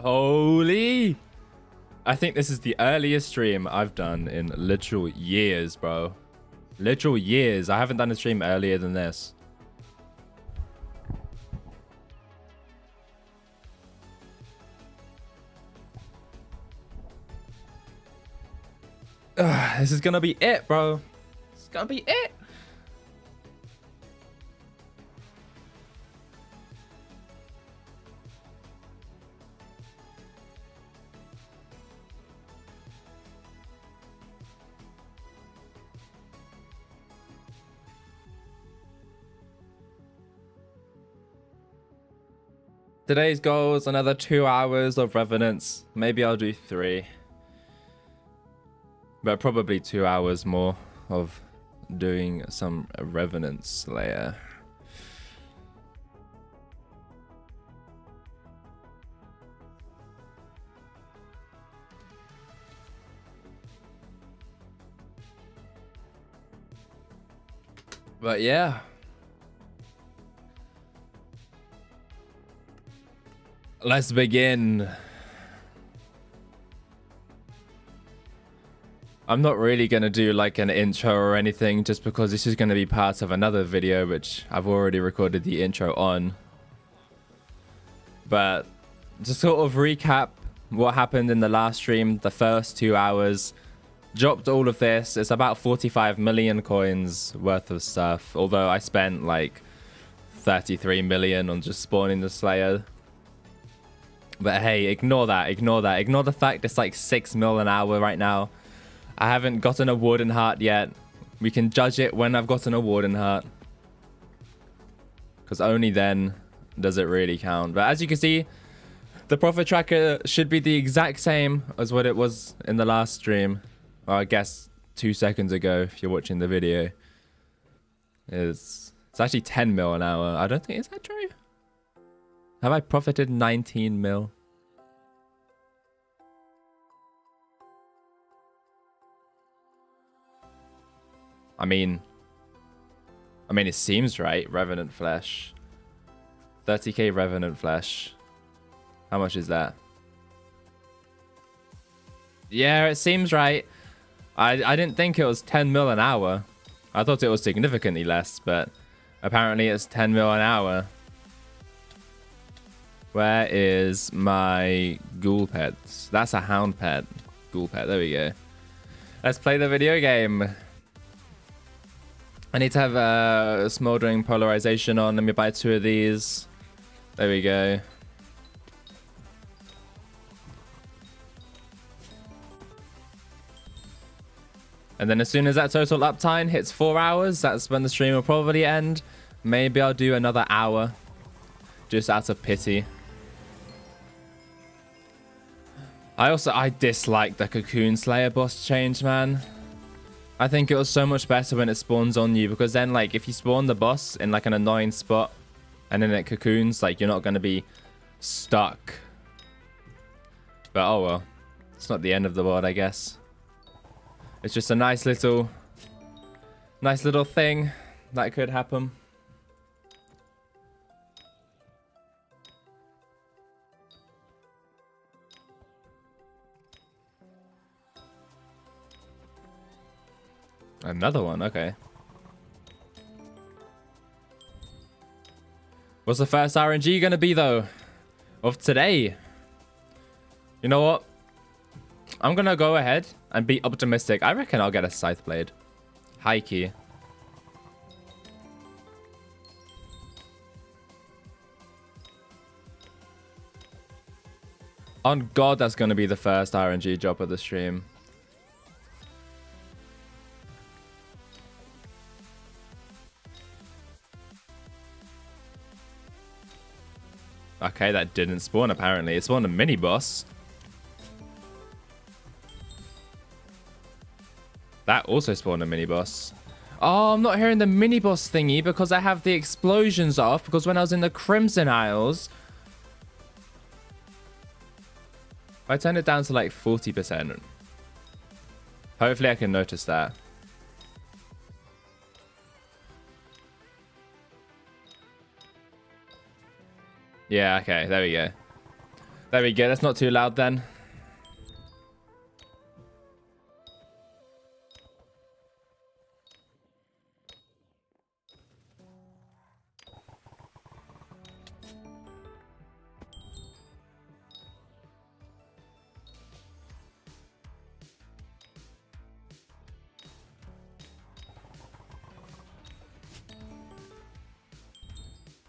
Holy! I think this is the earliest stream I've done in literal years, bro. Literal years. I haven't done a stream earlier than this. This is gonna be it, bro. It's gonna be it. Today's goal is another 2 hours of Revenants. Maybe I'll do 3. But probably 2 hours more of doing some Revenant Slayer. But yeah. Let's begin. I'm not really going to do like an intro or anything just because this is going to be part of another video which I've already recorded the intro on. But to sort of recap what happened in the last stream, the first 2 hours, dropped all of this. It's about 45 million coins worth of stuff, although I spent like 33 million on just spawning the Slayer. But hey, ignore that, ignore that. Ignore the fact it's like 6 mil an hour right now. I haven't gotten a Warden Heart yet. We can judge it when I've gotten a Warden Heart, because only then does it really count. But as you can see, the profit tracker should be the exact same as what it was in the last stream. Or I guess 2 seconds ago if you're watching the video. It's actually 10 mil an hour. I don't think, is that true? Have I profited 19 mil? I mean, it seems right. Revenant Flesh. 30k Revenant Flesh. How much is that? Yeah, it seems right. I didn't think it was 10 mil an hour. I thought it was significantly less, but apparently it's 10 mil an hour. Where is my ghoul pet? That's a hound pet. Ghoul pet, there we go. Let's play the video game. I need to have a smoldering polarization on. Let me buy 2 of these. There we go. And then as soon as that total uptime hits 4 hours, that's when the stream will probably end. Maybe I'll do another hour, just out of pity. I dislike the Cocoon Slayer boss change, man. I think it was so much better when it spawns on you, because then like if you spawn the boss in like an annoying spot and then it cocoons, like you're not going to be stuck. But oh well, it's not the end of the world, I guess. It's just a nice little thing that could happen. Another one, okay. What's the first RNG gonna be though? Of today? You know what? I'm gonna go ahead and be optimistic. I reckon I'll get a Scythe Blade. High key. On God, that's gonna be the first RNG drop of the stream. Okay, that didn't spawn apparently. It spawned a mini boss. That also spawned a mini boss. Oh, I'm not hearing the mini boss thingy because I have the explosions off, because when I was in the Crimson Isles, if I turn it down to like 40%, hopefully I can notice that. Yeah, okay, there we go. There we go. That's not too loud then.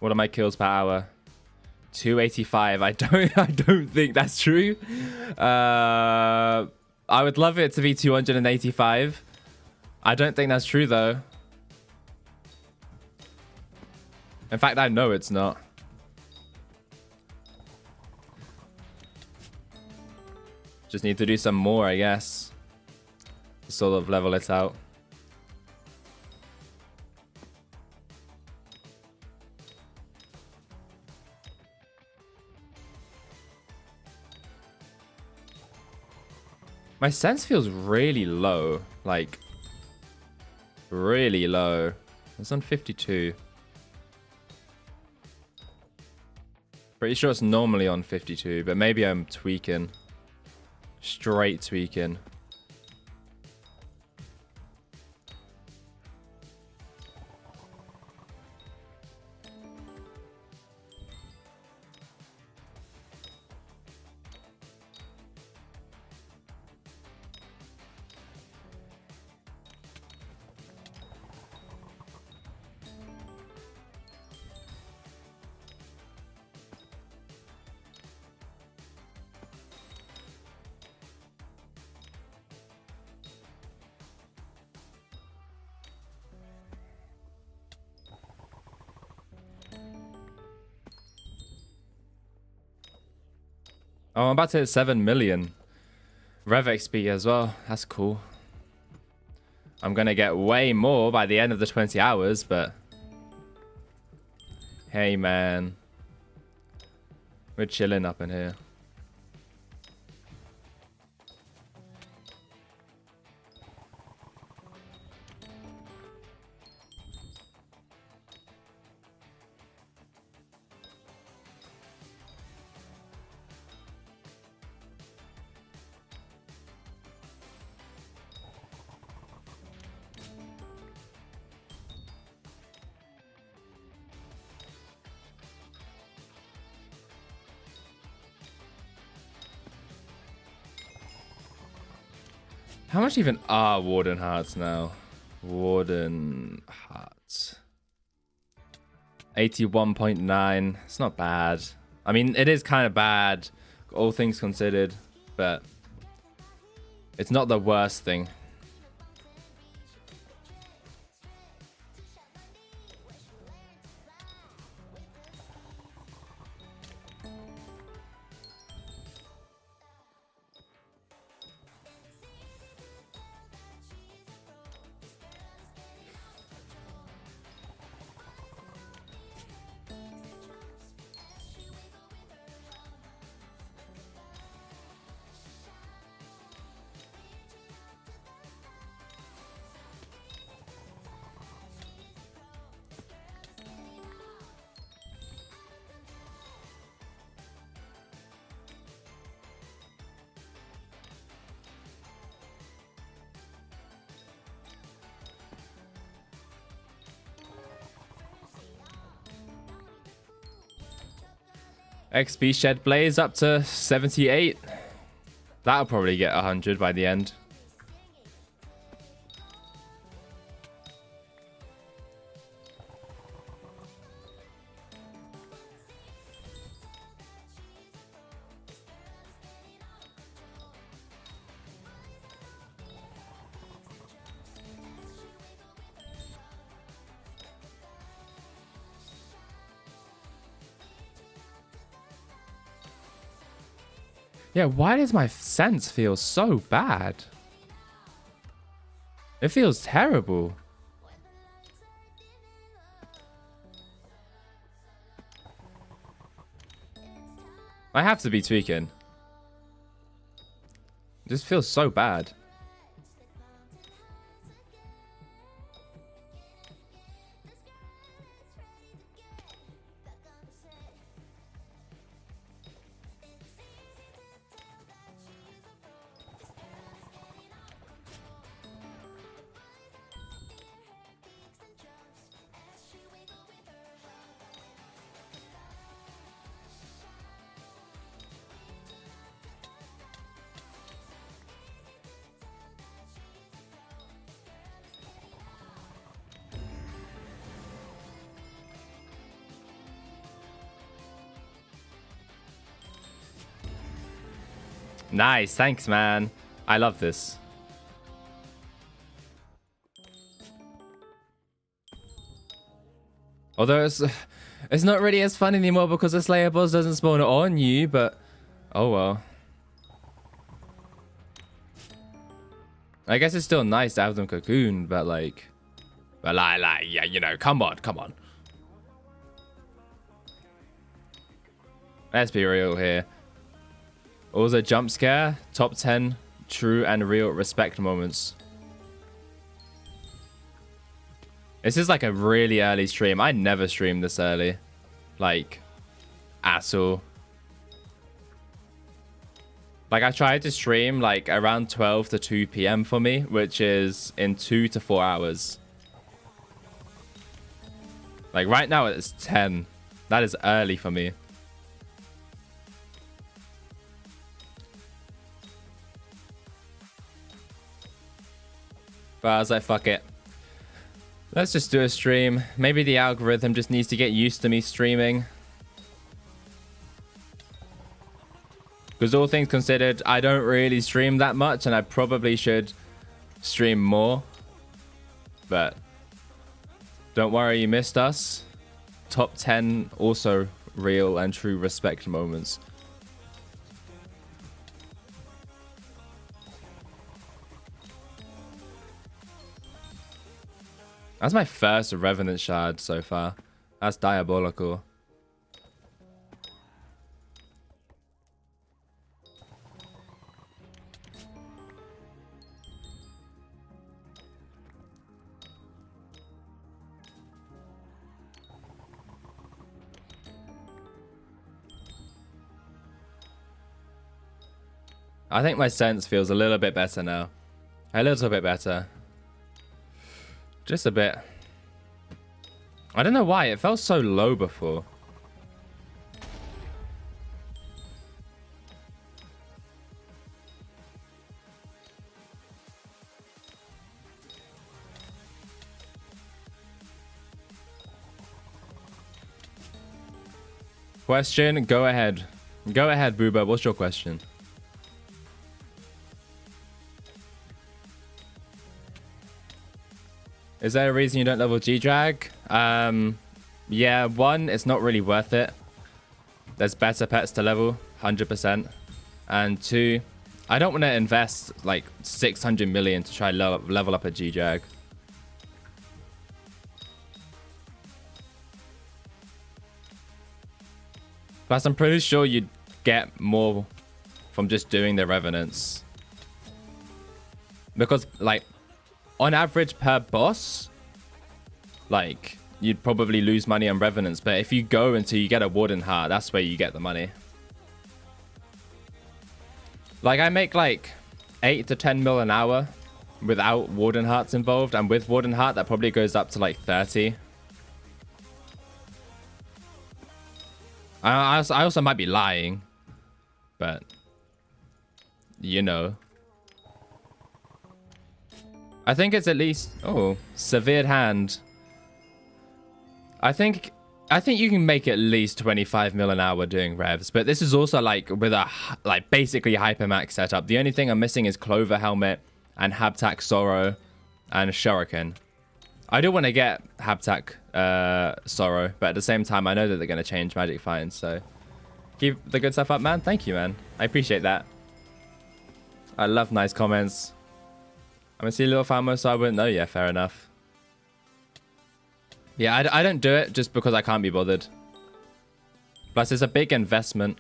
What are my kills per hour? 285. I don't think that's true. I would love it to be 285. I don't think that's true though. In fact, I know it's not. Just need to do some more, I guess. To sort of level it out. My sense feels really low. Like, really low. It's on 52. Pretty sure it's normally on 52, but maybe I'm tweaking. Straight tweaking. Oh, I'm about to hit 7 million Rev XP as well. That's cool. I'm going to get way more by the end of the 20 hours, but... Hey, man. We're chilling up in here. How much even are Warden Hearts now? Warden Hearts. 81.9. It's not bad. I mean, it is kind of bad, all things considered, but it's not the worst thing. XP Shed Blaze up to 78. That'll probably get 100 by the end. Yeah, why does my sense feel so bad? It feels terrible. I have to be tweaking. This feels so bad. Nice, thanks, man. I love this. Although it's not really as fun anymore because the Slayer boss doesn't spawn on you, but oh well. I guess it's still nice to have them cocooned, but like, yeah, you know, come on. Let's be real here. Also, jump scare, top 10 true and real respect moments. This is like a really early stream. I never stream this early. Like, at all. Like, I tried to stream like around 12 to 2 p.m. for me, which is in 2 to 4 hours. Like, right now it's 10. That is early for me. But I was like, fuck it. Let's just do a stream. Maybe the algorithm just needs to get used to me streaming. Because all things considered, I don't really stream that much and I probably should stream more. But don't worry, you missed us. Top 10 also real and true respect moments. That's my first Revenant shard so far. That's diabolical. I think my sense feels a little bit better now. A little bit better. Just a bit. I don't know why. It felt so low before. Question? Go ahead. Go ahead, Booba. What's your question? Is there a reason you don't level G-Drag? Yeah, one, it's not really worth it. There's better pets to level, 100%. And two, I don't want to invest like 600 million to try level up a G-Drag. Plus, I'm pretty sure you'd get more from just doing the Revenants. Because, like, on average per boss, like, you'd probably lose money on Revenants. But if you go until you get a Warden Heart, that's where you get the money. Like, I make like 8 to 10 mil an hour without Warden Hearts involved. And with Warden Heart, that probably goes up to like 30. I also might be lying. But, you know. I think it's at least... Oh, severed hand. I think you can make at least 25 mil an hour doing revs, but this is also like with a like basically hypermax setup. The only thing I'm missing is Clover Helmet and Habtak Sorrow and Shuriken. I do want to get Habtak Sorrow, but at the same time I know that they're going to change Magic Finds, so keep the good stuff up, man. Thank you, man. I appreciate that. I love nice comments. I'm a silly little farmer, so I wouldn't know. Yeah, fair enough. Yeah, I don't do it just because I can't be bothered. Plus, it's a big investment.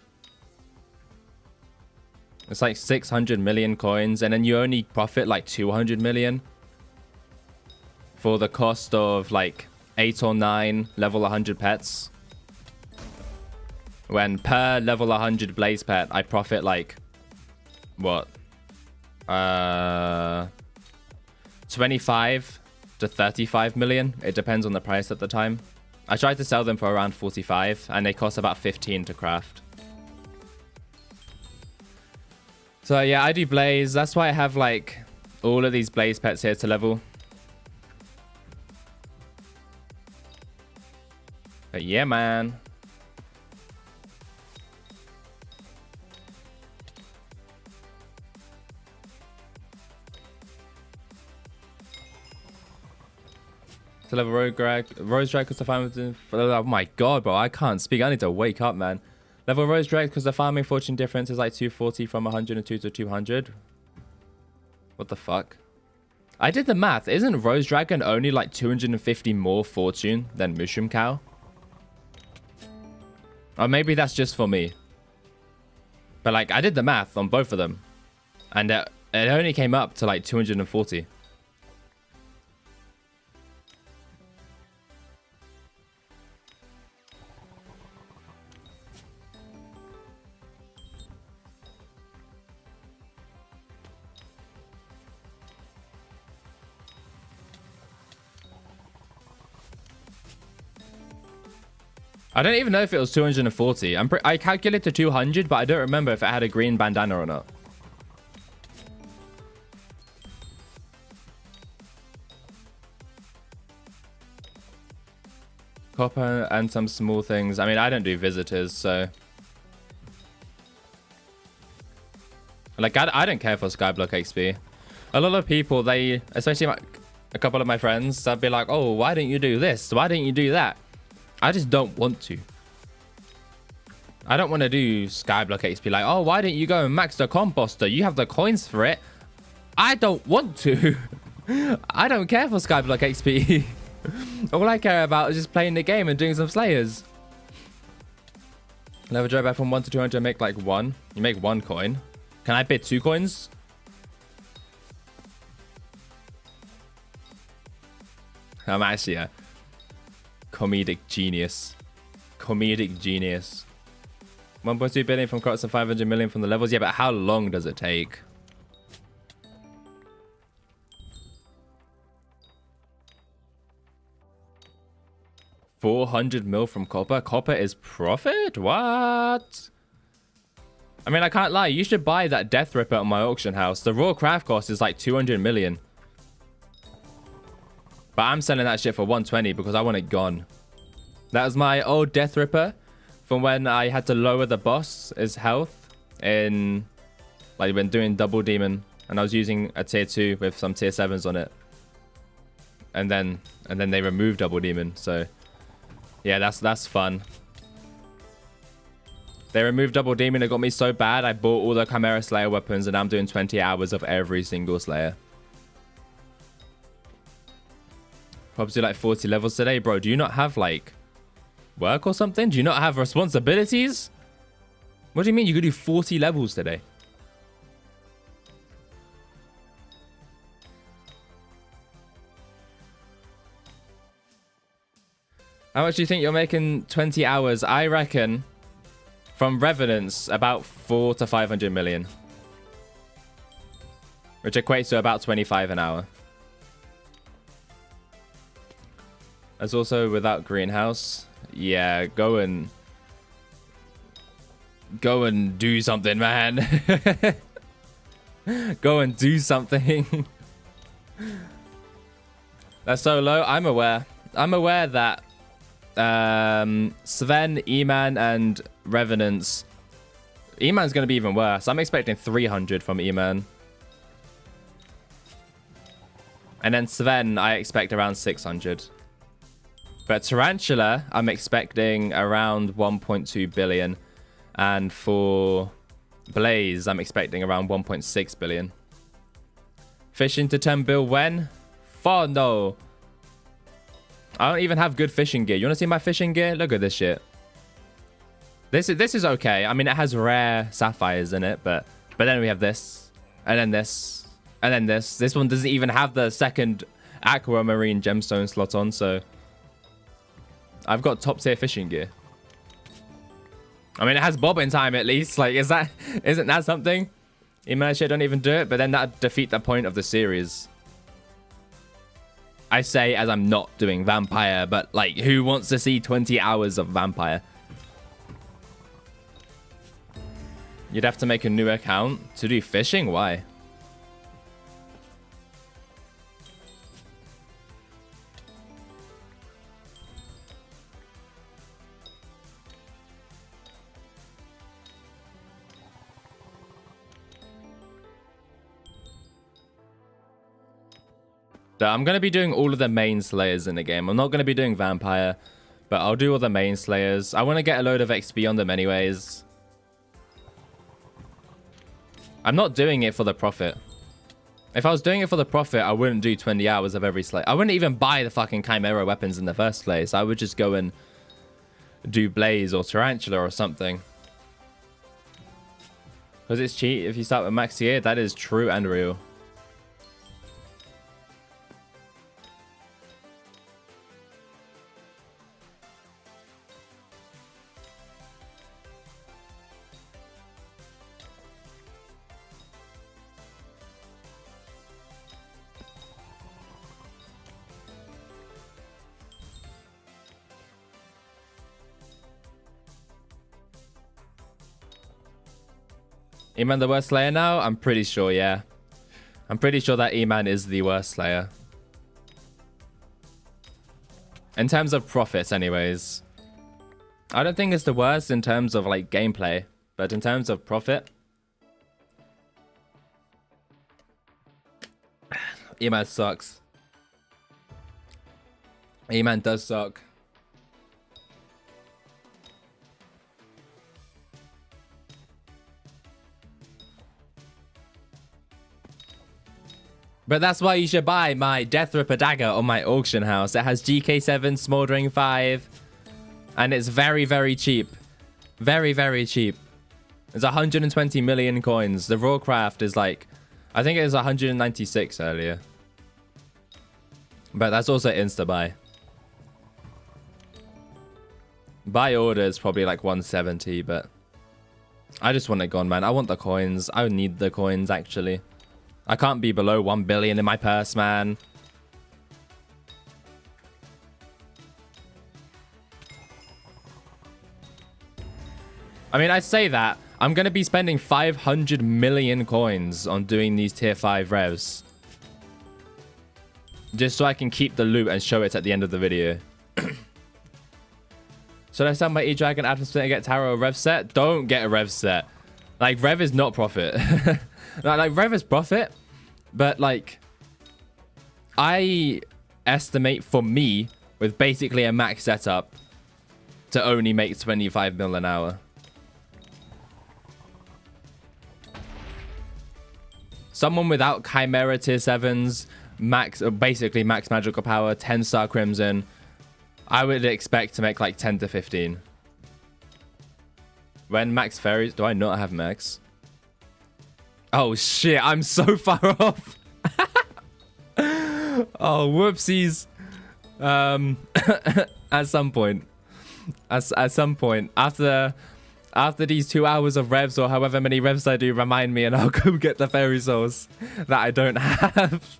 It's like 600 million coins, and then you only profit like 200 million for the cost of like 8 or 9 level 100 pets. When per level 100 Blaze pet, I profit like what? 25 to 35 million. It depends on the price at the time. I tried to sell them for around 45 and they cost about 15 to craft. So yeah, I do Blaze. That's why I have like all of these Blaze pets here to level. But yeah, man. to level Rose Drag because the farming. Oh my god, bro, I can't speak. I need to wake up, man. Level Rose Drag because the farming fortune difference is like 240 from 102 to 200. What the fuck? I did the math. Isn't Rose Dragon only like 250 more fortune than Mushroom Cow? Or maybe that's just for me. But like, I did the math on both of them. And it only came up to like 240. I don't even know if it was 240. I calculated 200, but I don't remember if it had a green bandana or not. Copper and some small things. I mean, I don't do visitors, so... Like, I don't care for Skyblock XP. A lot of people, they... Especially a couple of my friends, they'll be like, oh, why don't you do this? Why don't you do that? I just don't want to. I don't want to do Skyblock XP. Like, oh, why don't you go and max the composter? You have the coins for it. I don't want to. I don't care for Skyblock XP. All I care about is just playing the game and doing some slayers. Level drop back from 1 to 200, make like 1. You make 1 coin. Can I bid 2 coins? I'm actually a comedic genius. Comedic genius. 1.2 billion from crops and 500 million from the levels. Yeah, but how long does it take? $400 mil from copper. Copper is profit? What? I mean, I can't lie. You should buy that Death Ripper at my auction house. The raw craft cost is like 200 million. But I'm selling that shit for 120 because I want it gone. That was my old Death Ripper from when I had to lower the boss's health in, like, when doing double demon, and I was using a tier 2 with some tier 7s on it. And then they removed double demon, so yeah, that's fun. They removed double demon. It got me so bad I bought all the Chimera Slayer weapons, and I'm doing 20 hours of every single Slayer. Probably do like 40 levels today. Bro, do you not have like work or something? Do you not have responsibilities? What do you mean you could do 40 levels today? How much do you think you're making 20 hours? I reckon from Revenants about 400 to 500 million. Which equates to about 25 an hour. There's also without greenhouse. Yeah, go and do something, man. Go and do something. That's so low. I'm aware. I'm aware that Sven, Eman, and Revenants. Eman's going to be even worse. I'm expecting 300 from Eman. And then Sven, I expect around 600. But Tarantula, I'm expecting around 1.2 billion. And for Blaze, I'm expecting around 1.6 billion. Fishing to 10 bill when? For no. I don't even have good fishing gear. You want to see my fishing gear? Look at this shit. This is okay. I mean, it has rare sapphires in it, but then we have this, and then this, and then this. This one doesn't even have the second aquamarine gemstone slot on, so I've got top tier fishing gear. I mean, it has bobbing time at least. Like, isn't that something? Even shit don't even do it, but then that defeat the point of the series. I say as I'm not doing vampire, but like, who wants to see 20 hours of vampire? You'd have to make a new account to do fishing? Why? So I'm going to be doing all of the main slayers in the game. I'm not going to be doing vampire, but I'll do all the main slayers. I want to get a load of XP on them anyways. I'm not doing it for the profit. If I was doing it for the profit, I wouldn't do 20 hours of every slay. I wouldn't even buy the fucking Chimera weapons in the first place. I would just go and do Blaze or Tarantula or something. Because it's cheap if you start with max tier. That is true and real. E-Man the worst slayer now? I'm pretty sure, yeah. I'm pretty sure that E-Man is the worst slayer. In terms of profits, anyways. I don't think it's the worst in terms of, like, gameplay. But in terms of profit... E-Man sucks. E-Man does suck. But that's why you should buy my Death Ripper dagger on my auction house. It has GK7, Smoldering 5, and it's very, very cheap. Very, very cheap. It's 120 million coins. The raw craft is like, I think it was 196 earlier. But that's also insta-buy. Buy order is probably like 170, but I just want it gone, man. I want the coins. I need the coins, actually. I can't be below 1 billion in my purse, man. I mean, I'd say that. I'm going to be spending 500 million coins on doing these tier 5 revs. Just so I can keep the loot and show it at the end of the video. Should I sell my E-Dragon Advent Split and get Tarot rev set? Don't get a rev set. Like, rev is not profit. Like, rev is profit, but like, I estimate for me, with basically a max setup, to only make 25 mil an hour. Someone without Chimera tier 7s, max, basically max magical power, 10-star Crimson, I would expect to make like 10 to 15. When max fairies, do I not have max? Oh shit, I'm so far off. Oh, whoopsies. At some point. At some point. After these 2 hours of revs or however many revs I do, remind me and I'll go get the fairy souls that I don't have.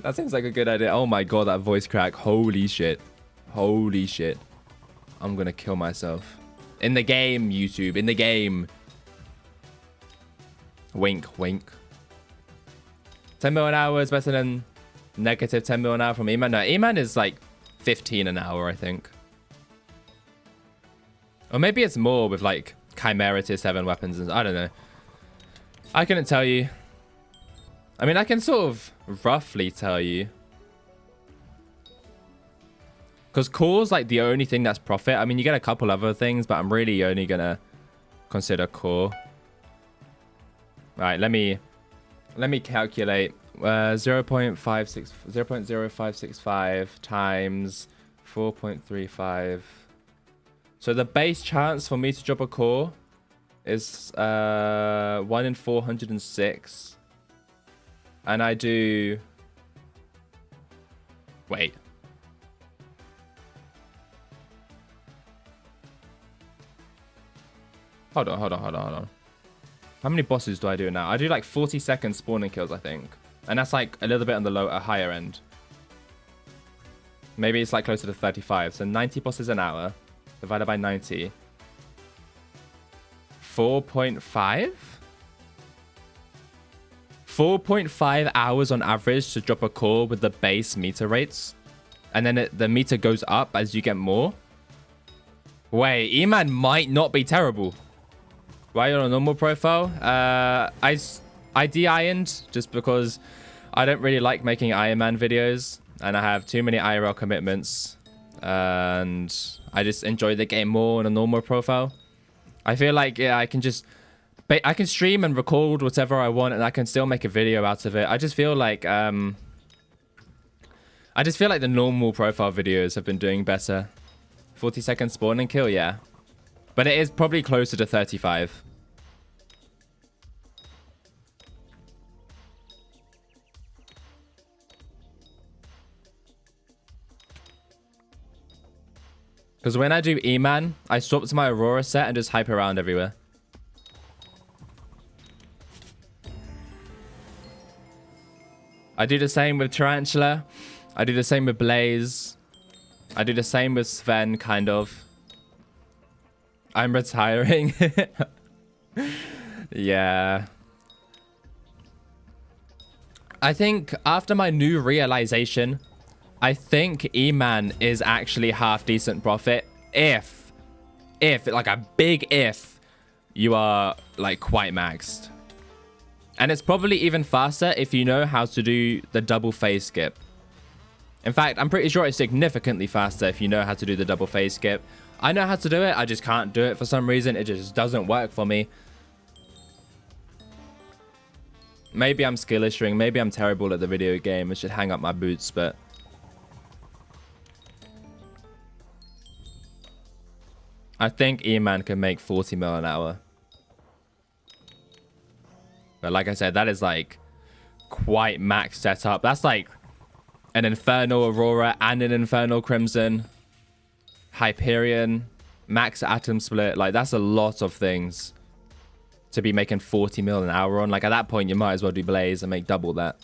That seems like a good idea. Oh my god, that voice crack. Holy shit. Holy shit. I'm gonna kill myself. In the game, YouTube. In the game. Wink, wink. 10 mil an hour is better than negative 10 mil an hour from E-Man. No, E-Man is like 15 an hour, I think. Or maybe it's more with like Chimera tier 7 weapons. And I don't know. I couldn't tell you. I mean, I can sort of roughly tell you. Because core's like the only thing that's profit. I mean, you get a couple other things, but I'm really only going to consider core. Right, let me calculate 0.0565 times 4.35. So the base chance for me to drop a core is 1 in 406. And I do... Wait. Hold on. How many bosses do I do now? I do like 40-second spawning kills, I think. And that's like a little bit on the higher end. Maybe it's like closer to 35. So 90 bosses an hour divided by 90. 4.5? 4.5 hours on average to drop a core with the base meter rates. And then the meter goes up as you get more. Wait, E-Man might not be terrible. Why are you on a normal profile? I de-ironed just because I don't really like making Iron Man videos, and I have too many IRL commitments, and I just enjoy the game more on a normal profile. I feel like, yeah, I can stream and record whatever I want, and I can still make a video out of it. I just feel like the normal profile videos have been doing better. 40-second spawn and kill, yeah. But it is probably closer to 35. Because when I do E-Man, I swap to my Aurora set and just hype around everywhere. I do the same with Tarantula. I do the same with Blaze. I do the same with Sven, kind of. I'm retiring. Yeah. I think after my new realization, I think E-Man is actually half decent profit if, like a big if, you are like quite maxed. And it's probably even faster if you know how to do the double phase skip. In fact, I'm pretty sure it's significantly faster if you know how to do the double phase skip. I know how to do it, I just can't do it for some reason. It just doesn't work for me. Maybe I'm skill issuing, maybe I'm terrible at the video game. I should hang up my boots, but... I think E-Man can make 40 mil an hour. But like I said, that is like quite max setup. That's like an Infernal Aurora and an Infernal Crimson, Hyperion, max Atom Split. Like that's a lot of things to be making 40 mil an hour on. Like at that point, you might as well do Blaze and make double that.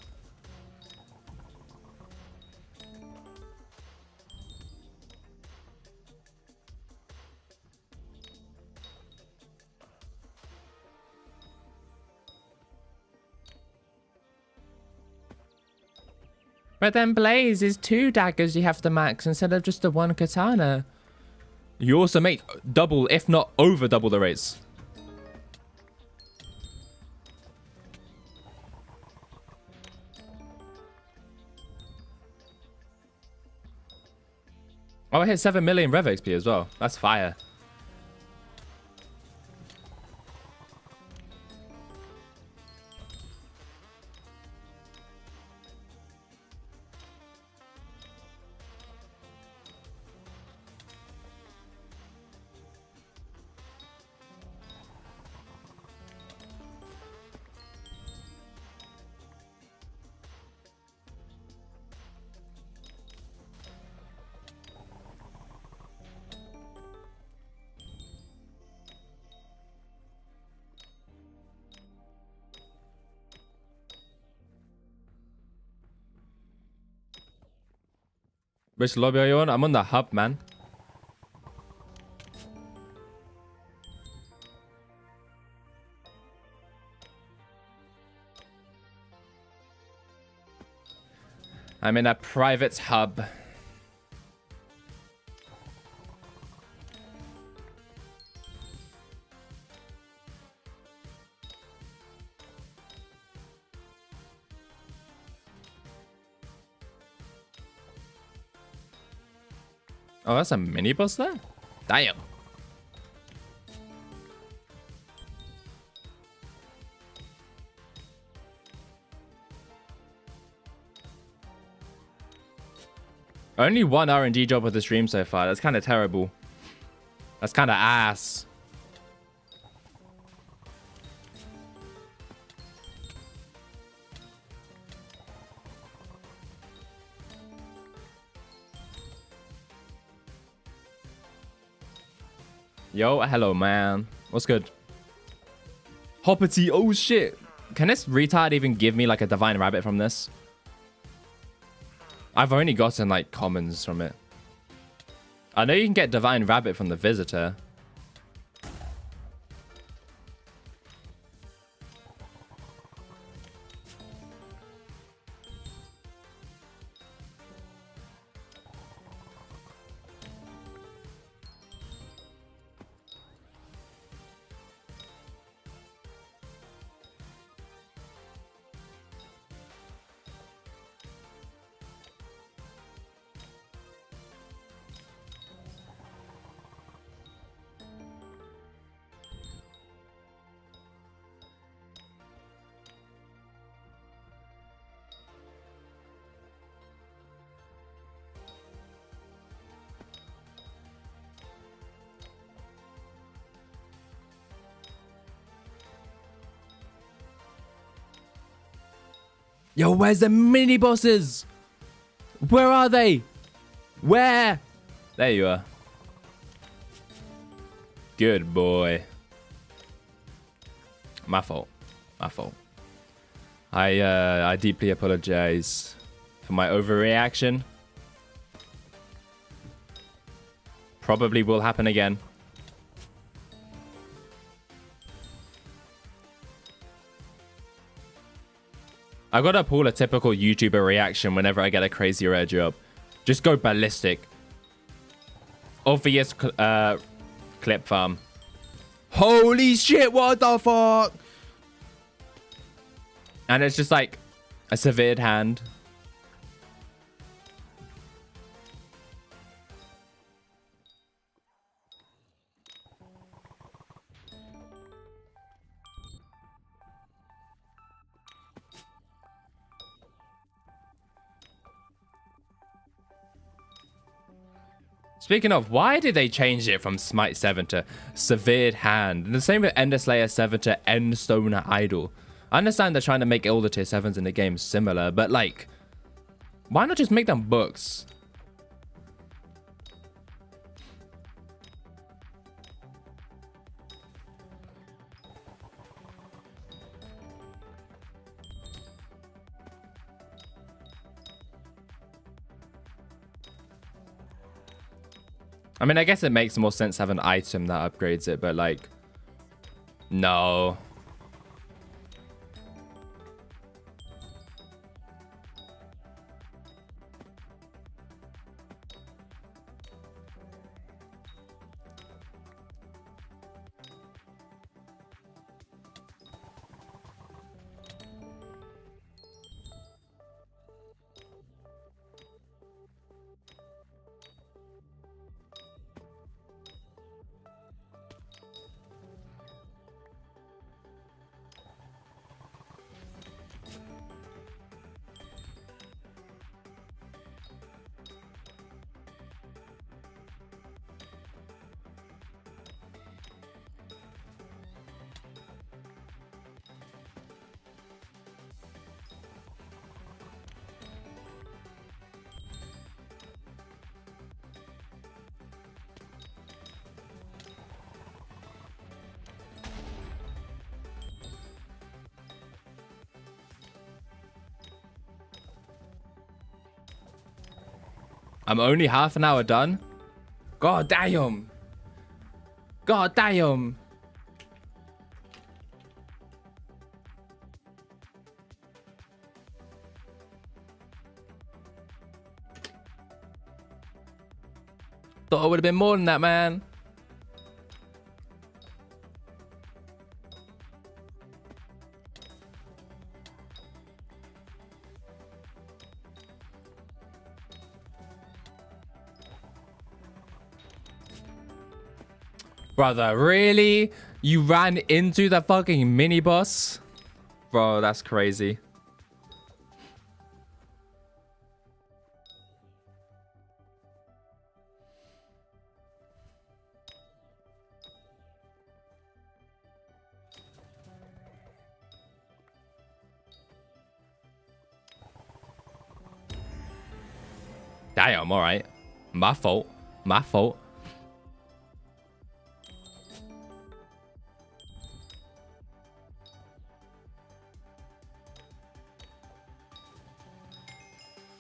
But then Blaze is 2 daggers you have to max instead of just the 1 katana. You also make double, if not over double the rates. Oh, I hit 7 million Rev XP as well. That's fire. Which lobby are you on? I'm on the hub, man. I'm in a private hub. Oh, that's a mini boss there? Damn. Only 1 R&D job with the stream so far. That's kind of terrible. That's kind of ass. Yo, hello, man. What's good? Hoppity, oh shit. Can this retard even give me like a Divine Rabbit from this? I've only gotten like commons from it. I know you can get Divine Rabbit from the Visitor. Yo, where's the mini bosses? Where are they? Where? There you are. Good boy. My fault. My fault. I deeply apologize for my overreaction. Probably will happen again. I gotta pull a typical YouTuber reaction whenever I get a crazy rare job. Just go ballistic. Obvious clip farm. Holy shit, what the fuck? And it's just like a severed hand. Speaking of, why did they change it from Smite 7 to Severed Hand? And the same with Ender Slayer 7 to Endstone Idol. I understand they're trying to make all the tier 7s in the game similar, but like, why not just make them books? I mean, I guess it makes more sense to have an item that upgrades it, but like, no. I'm only half an hour done? God damn. God damn. Thought it would have been more than that, man. Brother, really? You ran into the fucking mini boss? Bro, that's crazy. Damn, alright. My fault. My fault.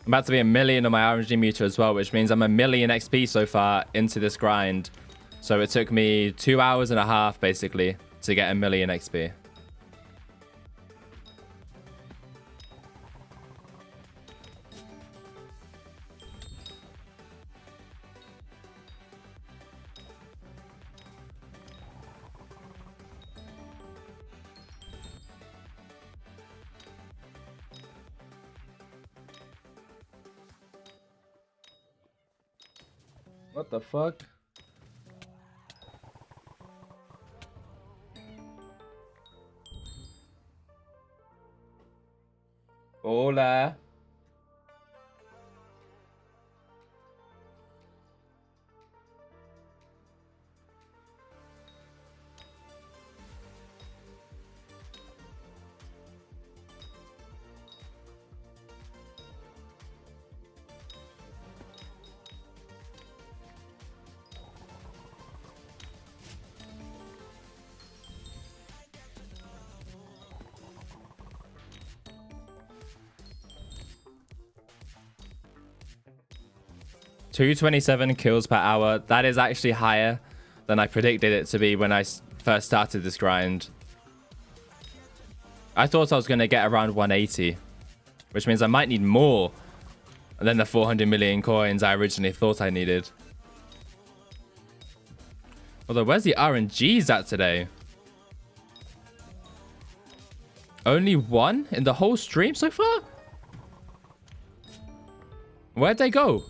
I'm about to be 1 million on my RNG meter as well, which means I'm 1 million XP so far into this grind. So it took me 2 hours and a half, basically, to get 1 million XP. What the fuck? Hola. 227 kills per hour. That is actually higher than I predicted it to be when I first started this grind. I thought I was going to get around 180, which means I might need more than the 400 million coins I originally thought I needed. Although, where's the RNGs at today? Only one in the whole stream so far? Where'd they go?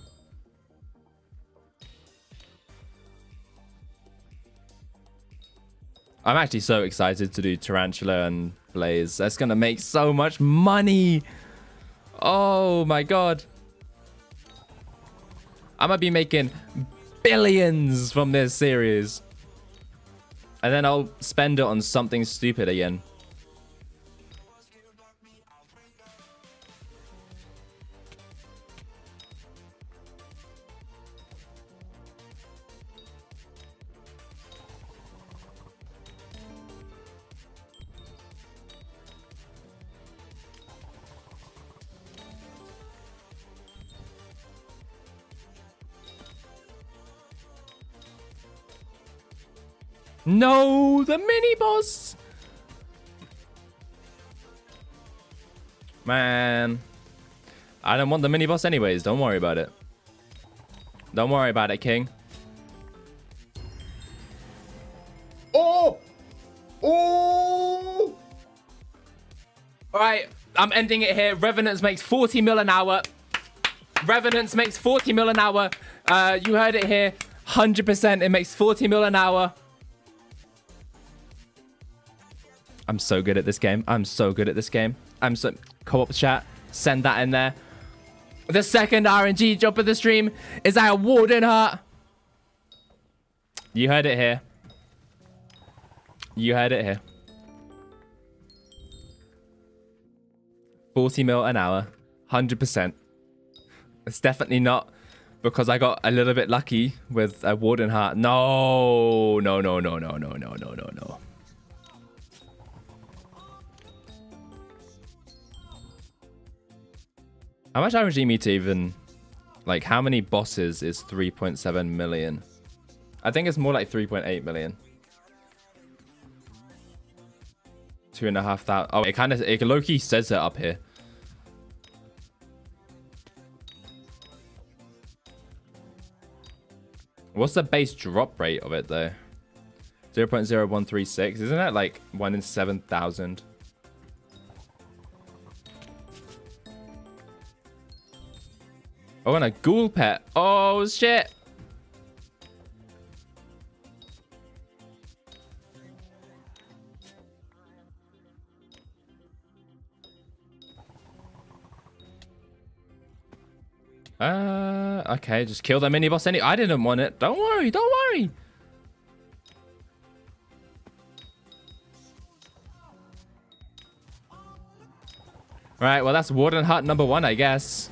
I'm actually so excited to do Tarantula and Blaze. That's going to make so much money. Oh my god. I'm going to be making billions from this series. And then I'll spend it on something stupid again. No, the mini boss. Man, I don't want the mini boss anyways. Don't worry about it. Don't worry about it, King. Oh! Oh! All right, I'm ending it here. Revenants makes 40 mil an hour. Revenants makes 40 mil an hour. You heard it here. 100%. It makes 40 mil an hour. I'm so good at this game. I'm so good at this game. I'm so... Co-op chat. Send that in there. The second RNG drop of the stream is our Warden Heart. You heard it here. You heard it here. 40 mil an hour. 100%. It's definitely not because I got a little bit lucky with a Warden Heart. No. No, no, no, no, no, no, no, no, no. How much RNG me to even... Like, how many bosses is 3.7 million? I think it's more like 3.8 million. 2,500. Oh, it low-key says it up here. What's the base drop rate of it, though? 0.0136. Isn't that like 1 in 7,000? Oh, and a ghoul pet. Oh, shit. Okay, just kill the mini boss I didn't want it. Don't worry, don't worry. Right, well, that's Warden Hut number 1, I guess.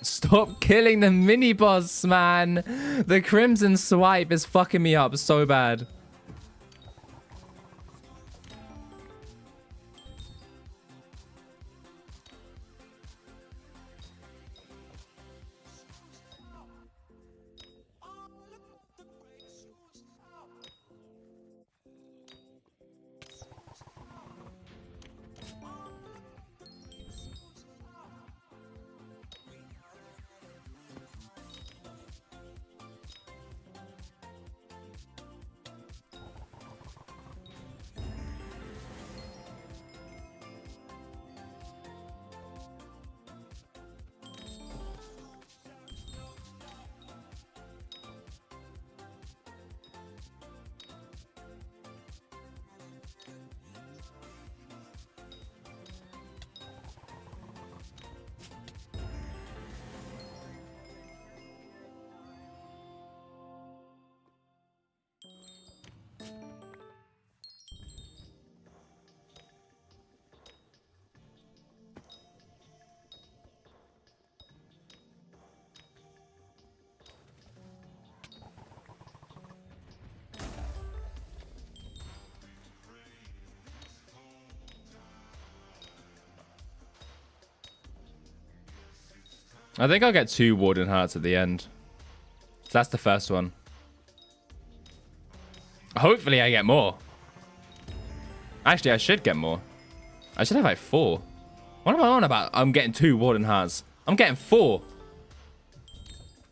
Stop killing the mini boss, man. The Crimson Swipe is fucking me up so bad. I think I'll get 2 Warden Hearts at the end. So that's the first one. Hopefully I get more. Actually, I should get more. I should have like 4. What am I on about? I'm getting 2 Warden Hearts. I'm getting 4.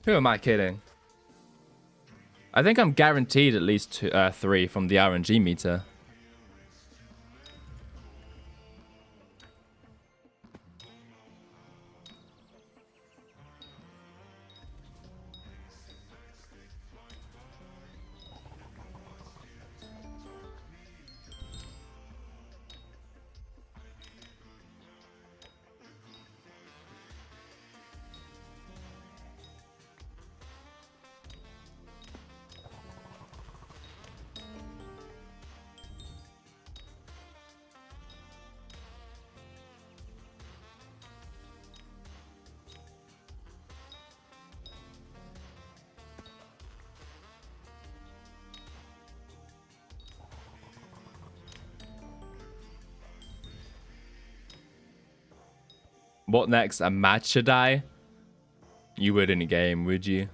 Who am I kidding? I think I'm guaranteed at least 3 from the RNG meter. What next? A match should die? You would in a game, would you?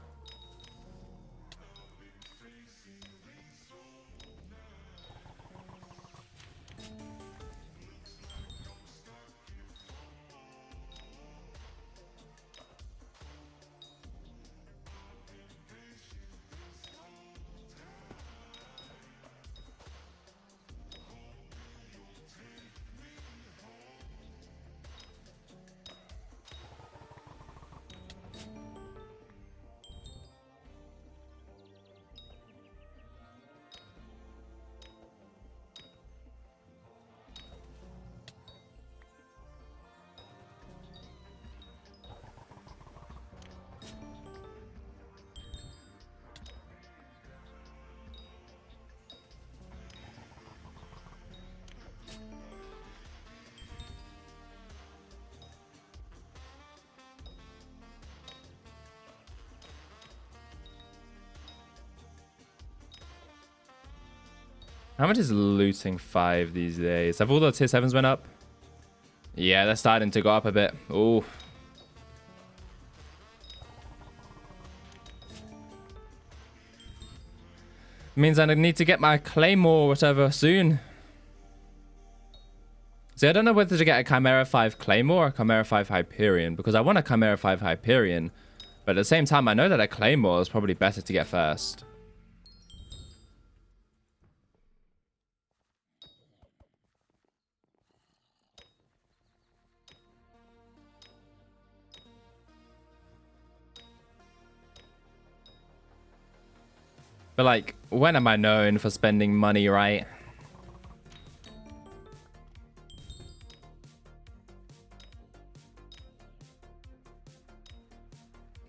How much is looting 5 these days? Have all the tier 7s went up? Yeah, they're starting to go up a bit. Ooh. Means I need to get my Claymore or whatever soon. See, I don't know whether to get a Chimera 5 Claymore or a Chimera 5 Hyperion, because I want a Chimera 5 Hyperion, but at the same time, I know that a Claymore is probably better to get first. But like, when am I known for spending money, right?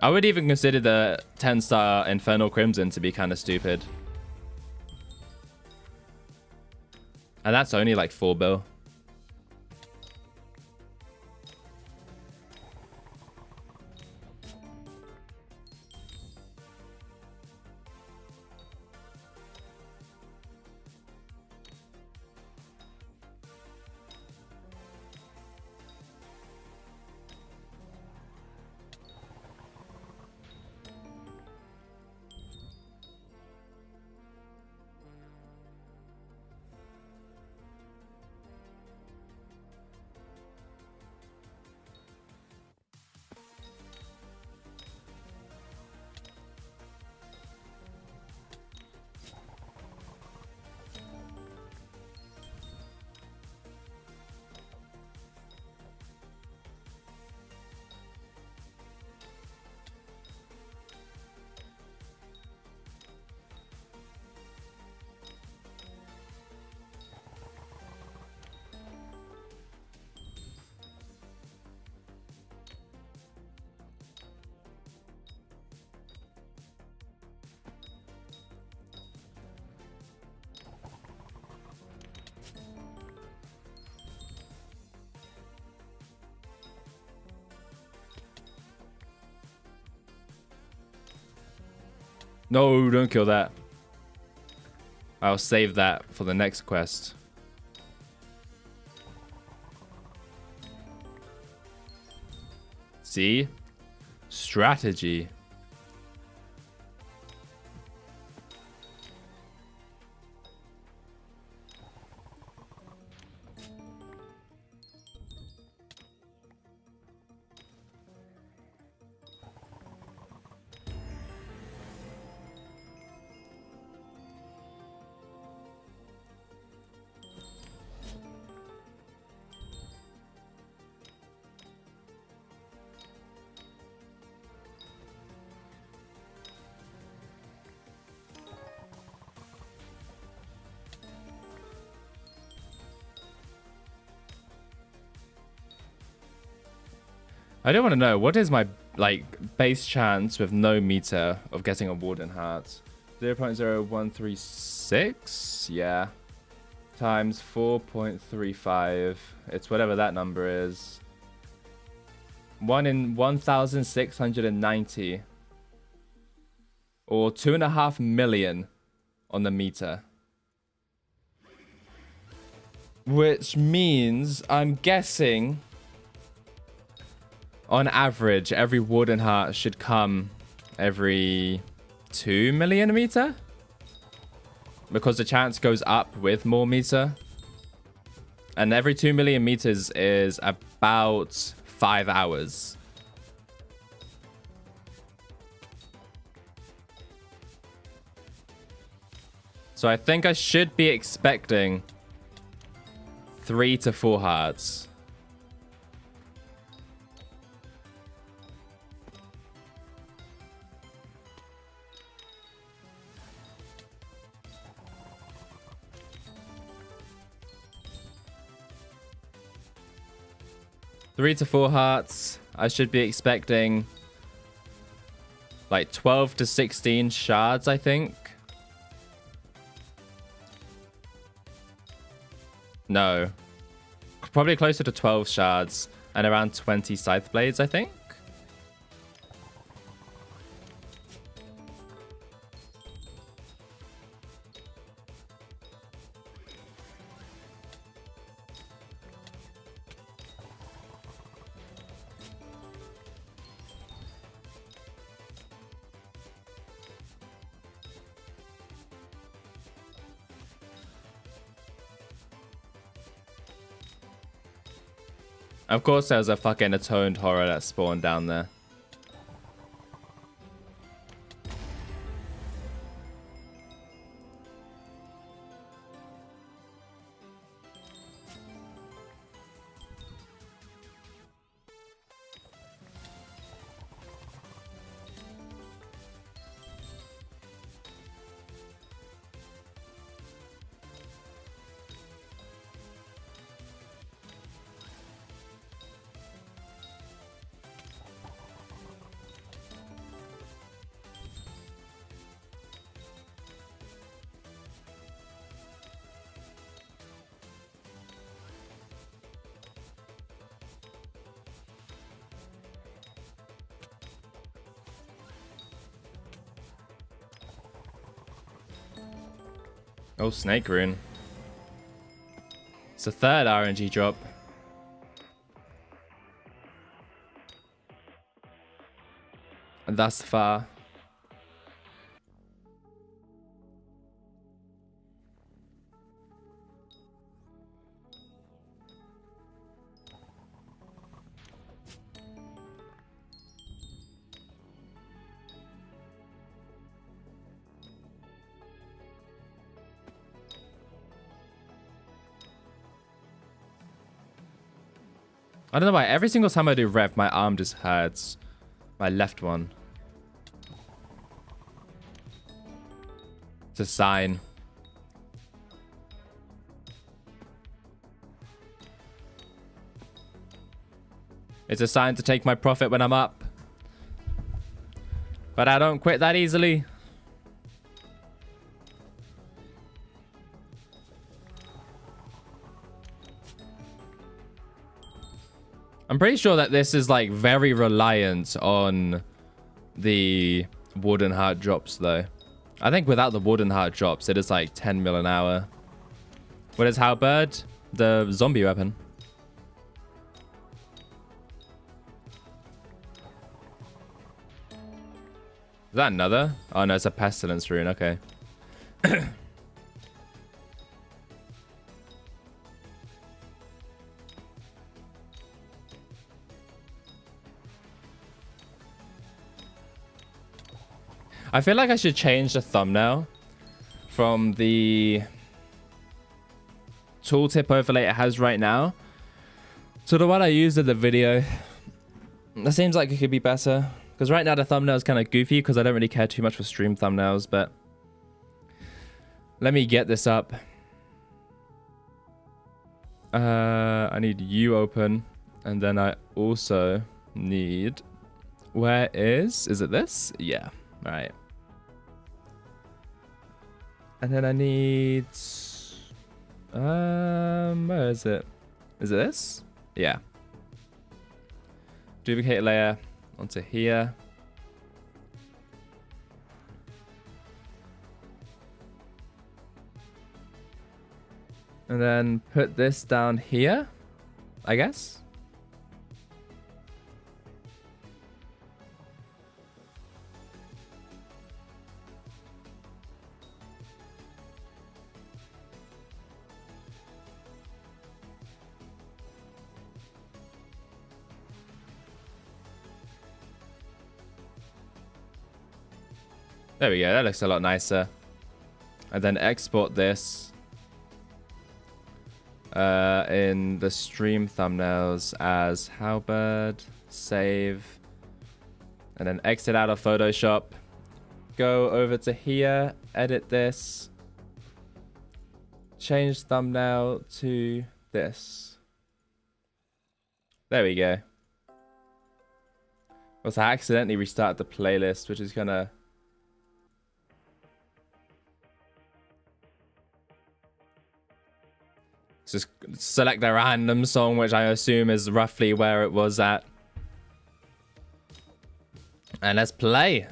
I would even consider the 10-star Infernal Crimson to be kind of stupid. And that's only like 4 bill. No, don't kill that. I'll save that for the next quest. See? Strategy. I don't want to know, what is my like base chance with no meter of getting a Warden Heart? 0.0136? Yeah. Times 4.35. It's whatever that number is. 1 in 1,690. Or 2.5 million on the meter. Which means, I'm guessing, on average, every Warden Heart should come every 2 million meter? Because the chance goes up with more meter. And every 2 million meters is about 5 hours. So I think I should be expecting 3 to 4 hearts. 3 to 4 hearts. I should be expecting like 12 to 16 shards, I think. No. Probably closer to 12 shards and around 20 scythe blades, I think. Of course, there's a fucking atoned horror that spawned down there. Oh, Snake Rune. It's a third RNG drop. And thus far. I don't know why. Every single time I do rev, my arm just hurts. My left one. It's a sign. It's a sign to take my profit when I'm up. But I don't quit that easily. I'm pretty sure that this is like very reliant on the Warden Heart drops though. I think without the Warden Heart drops, it is like 10 mil an hour. What is Halberd? The zombie weapon. Is that another? Oh no, it's a pestilence rune. Okay. I feel like I should change the thumbnail from the tooltip overlay it has right now to the one I used in the video. That seems like it could be better. Because right now the thumbnail is kind of goofy because I don't really care too much for stream thumbnails. But let me get this up. I need you open. And then I also need... Where is it this? Yeah. All right. And then I need... where is it? Is it this? Yeah. Duplicate layer onto here. And then put this down here, I guess. There we go, that looks a lot nicer. And then export this in the stream thumbnails as Halberd, save, and then exit out of Photoshop. Go over to here, edit this, change thumbnail to this. There we go. Also, I accidentally restarted the playlist, which is gonna... Just select a random song, which I assume is roughly where it was at. And let's play.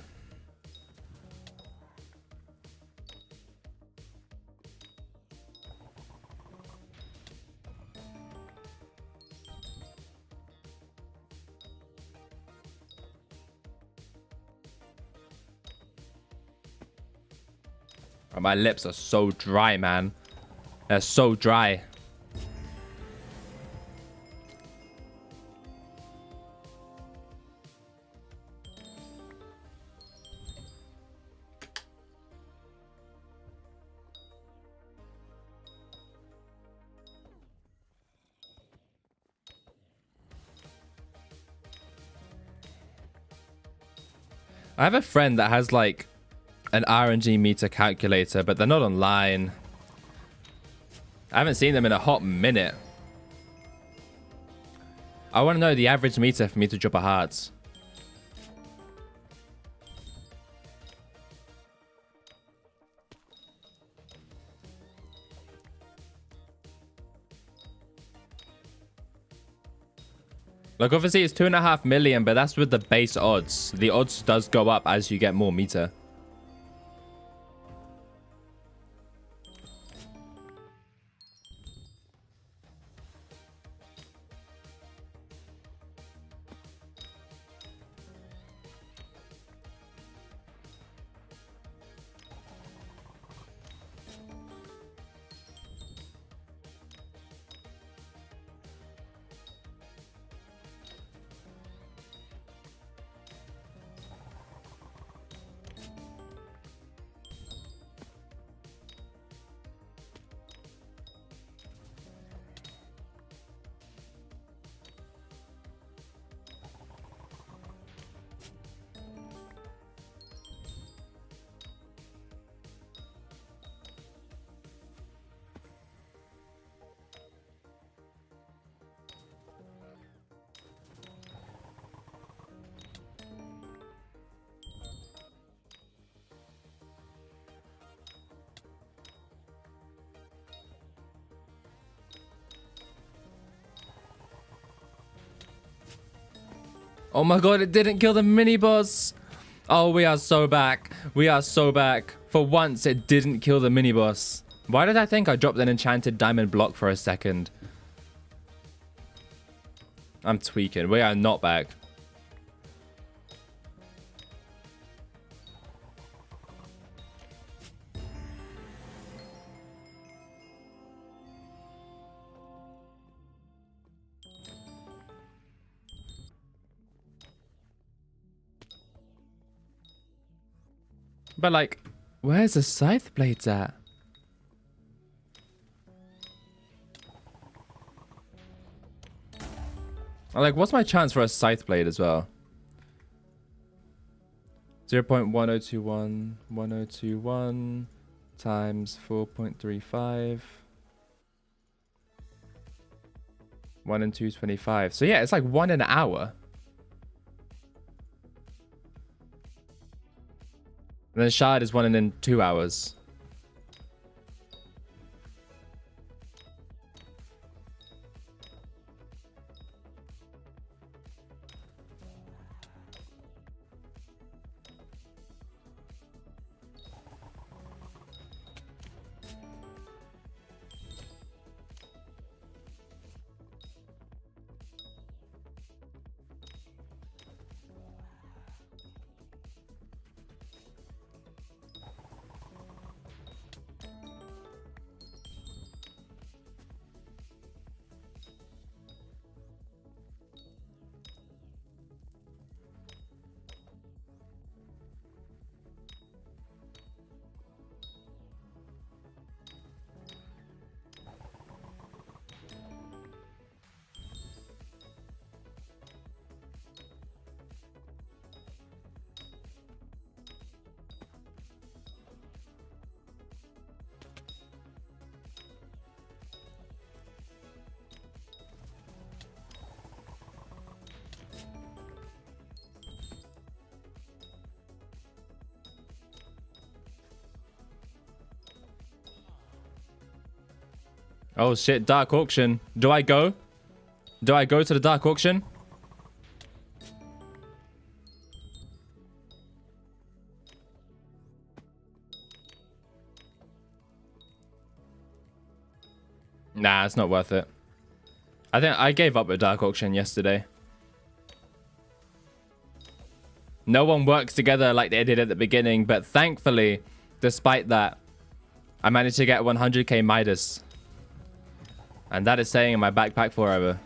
Oh, my lips are so dry, man. They're so dry. I have a friend that has like an RNG meter calculator, but they're not online. I haven't seen them in a hot minute. I want to know the average meter for me to drop a heart. Like, obviously it's 2.5 million, but that's with the base odds. The odds does go up as you get more meter. Oh my god, it didn't kill the mini boss. Oh, we are so back. We are so back. For once, it didn't kill the mini boss. Why did I think I dropped an enchanted diamond block for a second? I'm tweaking. We are not back. But like, where's the scythe blades at? Like, what's my chance for a scythe blade as well? 0.1021, 1021 times 4.35. 1 and 2 is 25. So yeah, it's like 1 an hour. And then shard is 1 in 2 hours. Oh shit, dark auction. Do I go? Do I go to the dark auction? Nah, it's not worth it. I think I gave up at dark auction yesterday. No one works together like they did at the beginning, but thankfully, despite that, I managed to get 100k Midas. And that is staying in my backpack forever.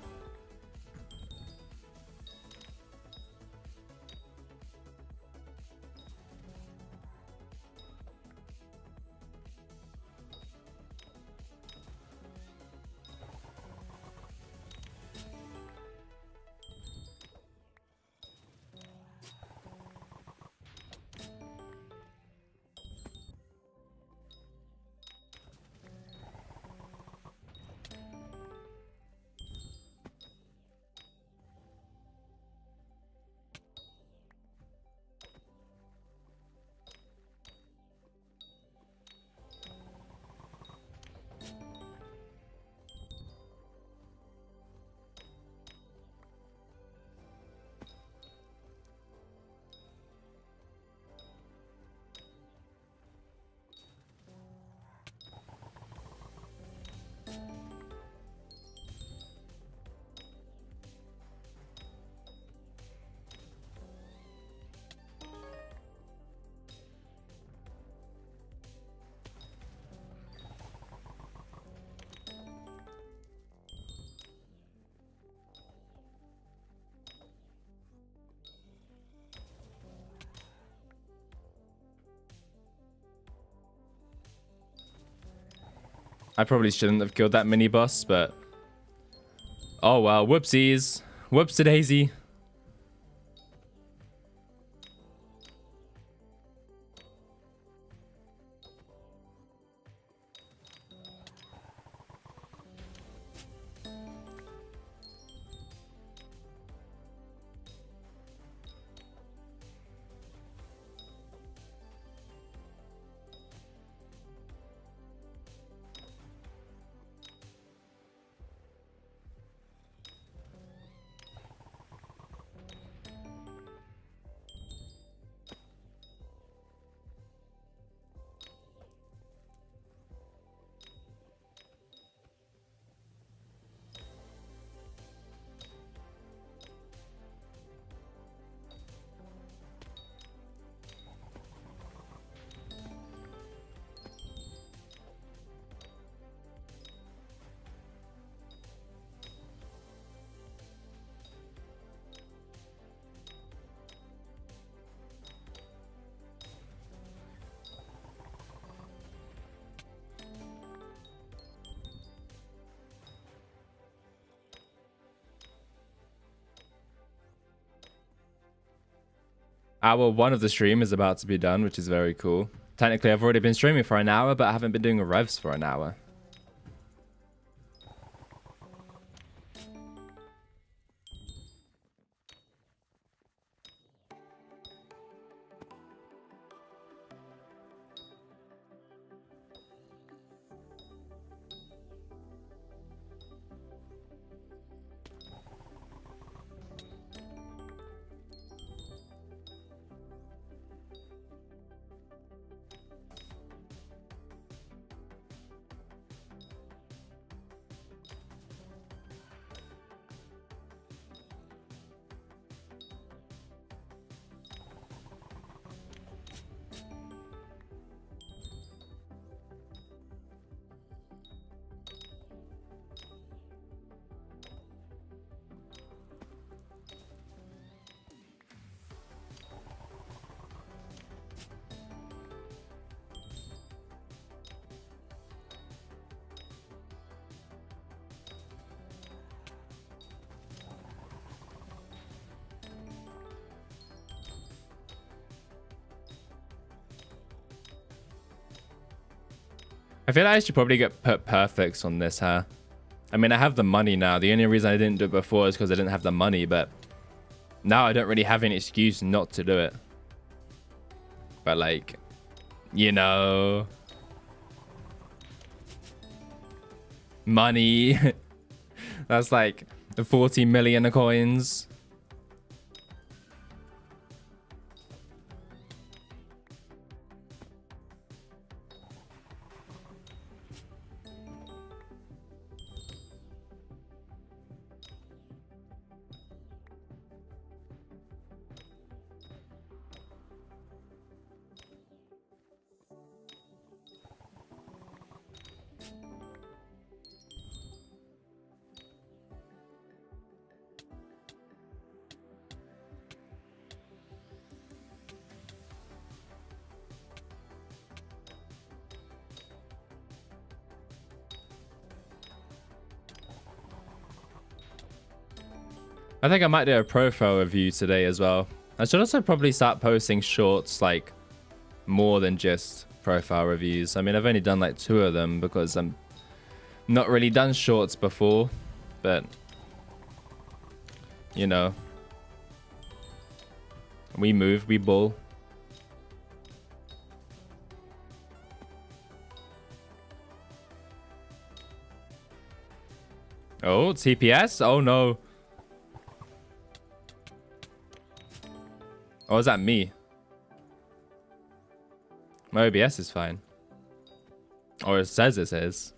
I probably shouldn't have killed that mini boss, but oh well, whoopsies. Whoops-a-daisy. Hour 1 of the stream is about to be done, which is very cool. Technically, I've already been streaming for an hour, but I haven't been doing revs for an hour. I feel like I should probably get put perfects on this, huh? I mean, I have the money now. The only reason I didn't do it before is because I didn't have the money, but now I don't really have any excuse not to do it. But like, you know, money. That's like 40 million coins. I think I might do a profile review today as well. I should also probably start posting shorts, like, more than just profile reviews. I mean, I've only done like 2 of them because I'm not really done shorts before, but you know, we move, we bull. Oh, TPS? Oh no. Oh, is that me? My OBS is fine. Or it says it is.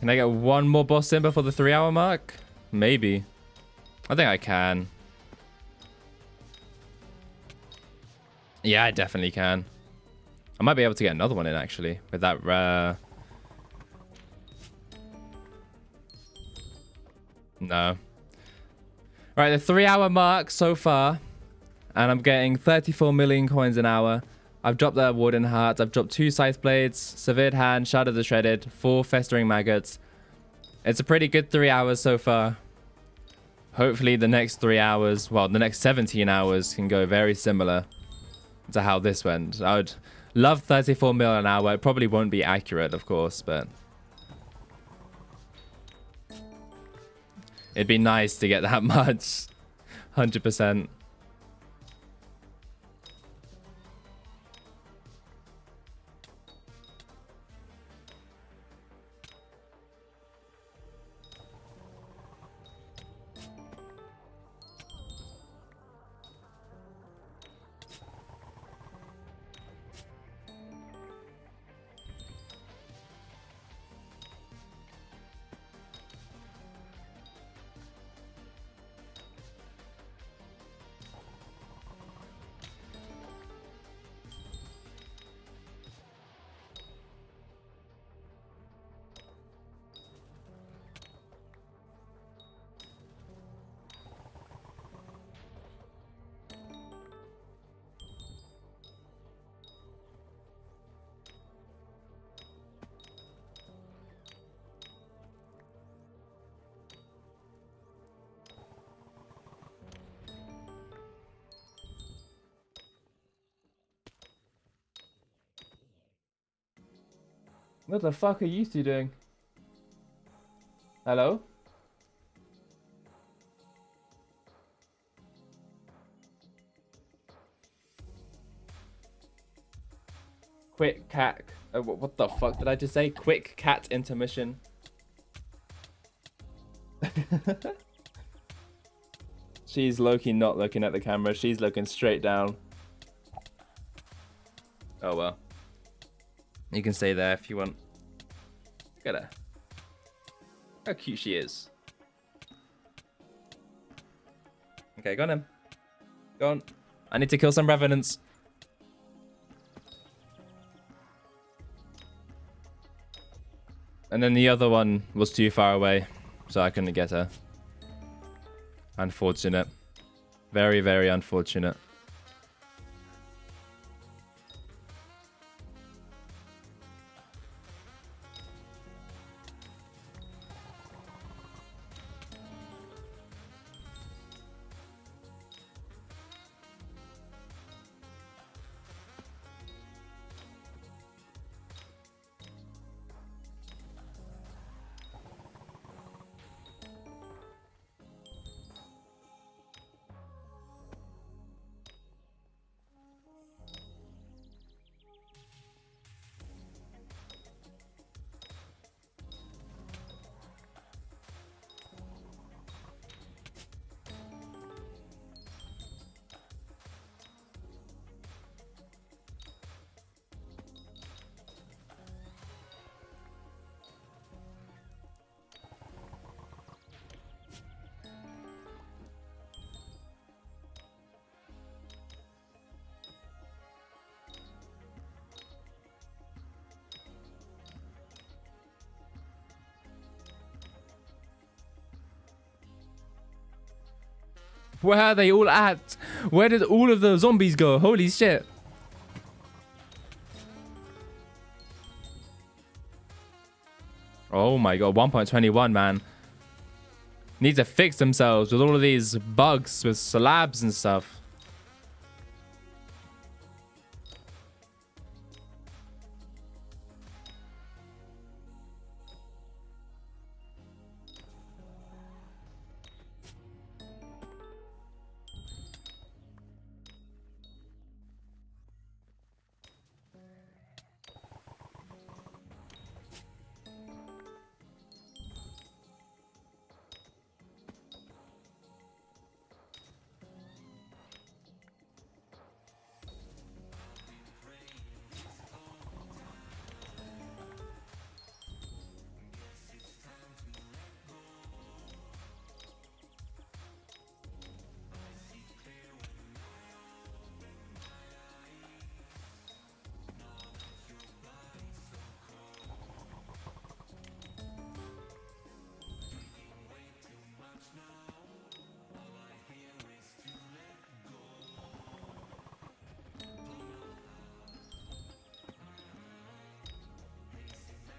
Can I get one more boss in before the 3-hour mark? Maybe. I think I can. Yeah, I definitely can. I might be able to get another one in, actually, with that rare... No. Alright, the 3-hour mark so far. And I'm getting 34 million coins an hour. I've dropped the Warden Heart. I've dropped 2 Scythe Blades, Severed Hand, Shadow the Shredded, 4 Festering Maggots. It's a pretty good 3 hours so far. Hopefully the next 3 hours, well, the next 17 hours can go very similar. to how this went. I would love 34 mil an hour. It probably won't be accurate, of course, but it'd be nice to get that much. 100%. What the fuck are you two doing? Hello? Quick cat. What the fuck did I just say? Quick cat intermission. She's low-key not looking at the camera. She's looking straight down. Oh well. You can stay there if you want. Look at her. How cute she is. Okay, go on then. Go on. I need to kill some revenants. And then the other one was too far away, so I couldn't get her. Unfortunate. Very, very unfortunate. Where are they all at? Where did all of the zombies go? Holy shit. Oh my god, 1.21, man. Need to fix themselves with all of these bugs with slabs and stuff.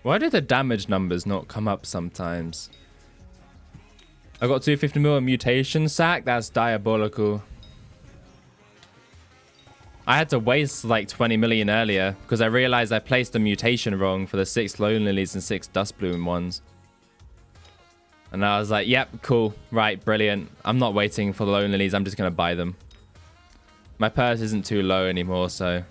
Why do the damage numbers not come up sometimes? I got 250 mil mutation sack. That's diabolical. I had to waste like 20 million earlier because I realized I placed the mutation wrong for the 6 Lone Lilies and 6 Dust Bloom ones. And I was like, yep, cool. Right, brilliant. I'm not waiting for the Lone Lilies. I'm just going to buy them. My purse isn't too low anymore, so...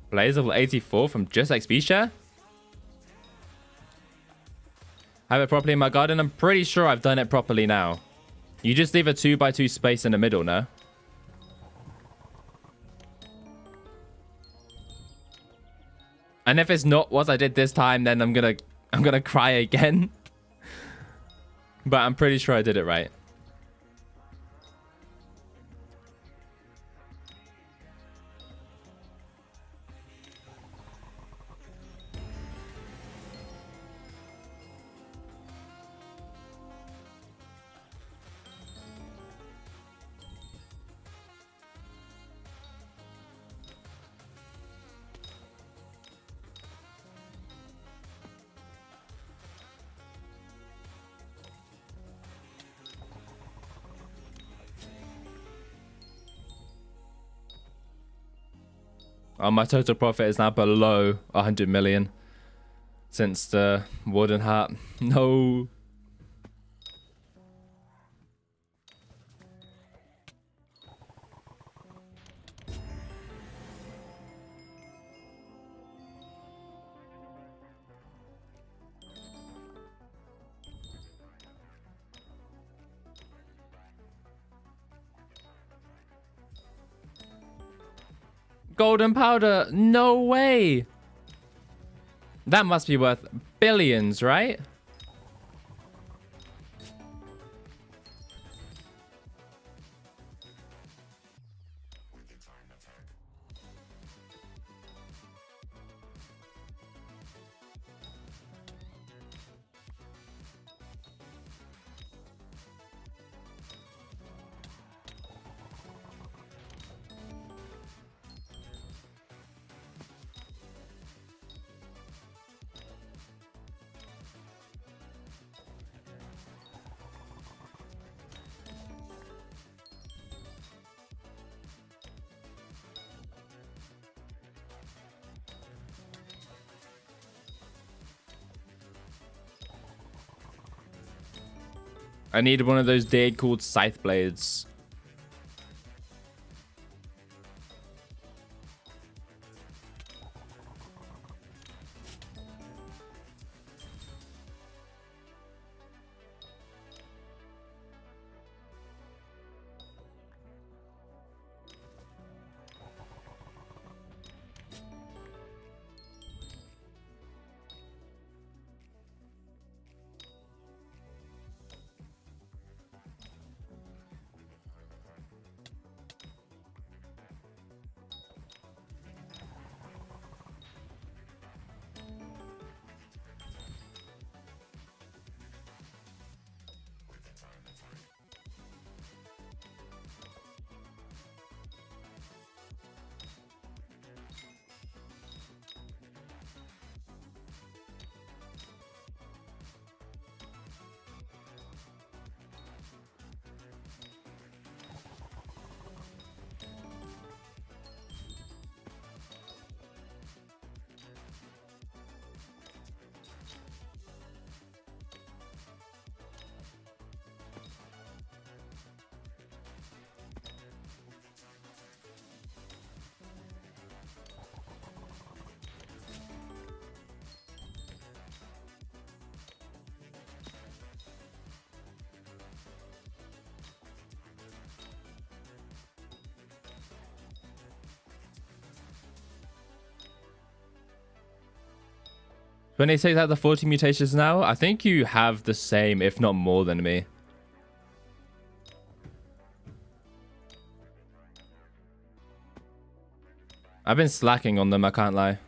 Blaze level 84 from just XP share? Have it properly in my garden? I'm pretty sure I've done it properly now. You just leave a 2x2 space in the middle, no? And if it's not what I did this time, then I'm gonna cry again. But I'm pretty sure I did it right. Oh, my total profit is now below 100 million since the Warden Heart. No. Golden powder, no way. That must be worth billions, right? I need one of those dead called Scythe Blades. When they say that the 40 mutations now, I think you have the same, if not more than me. I've been slacking on them, I can't lie.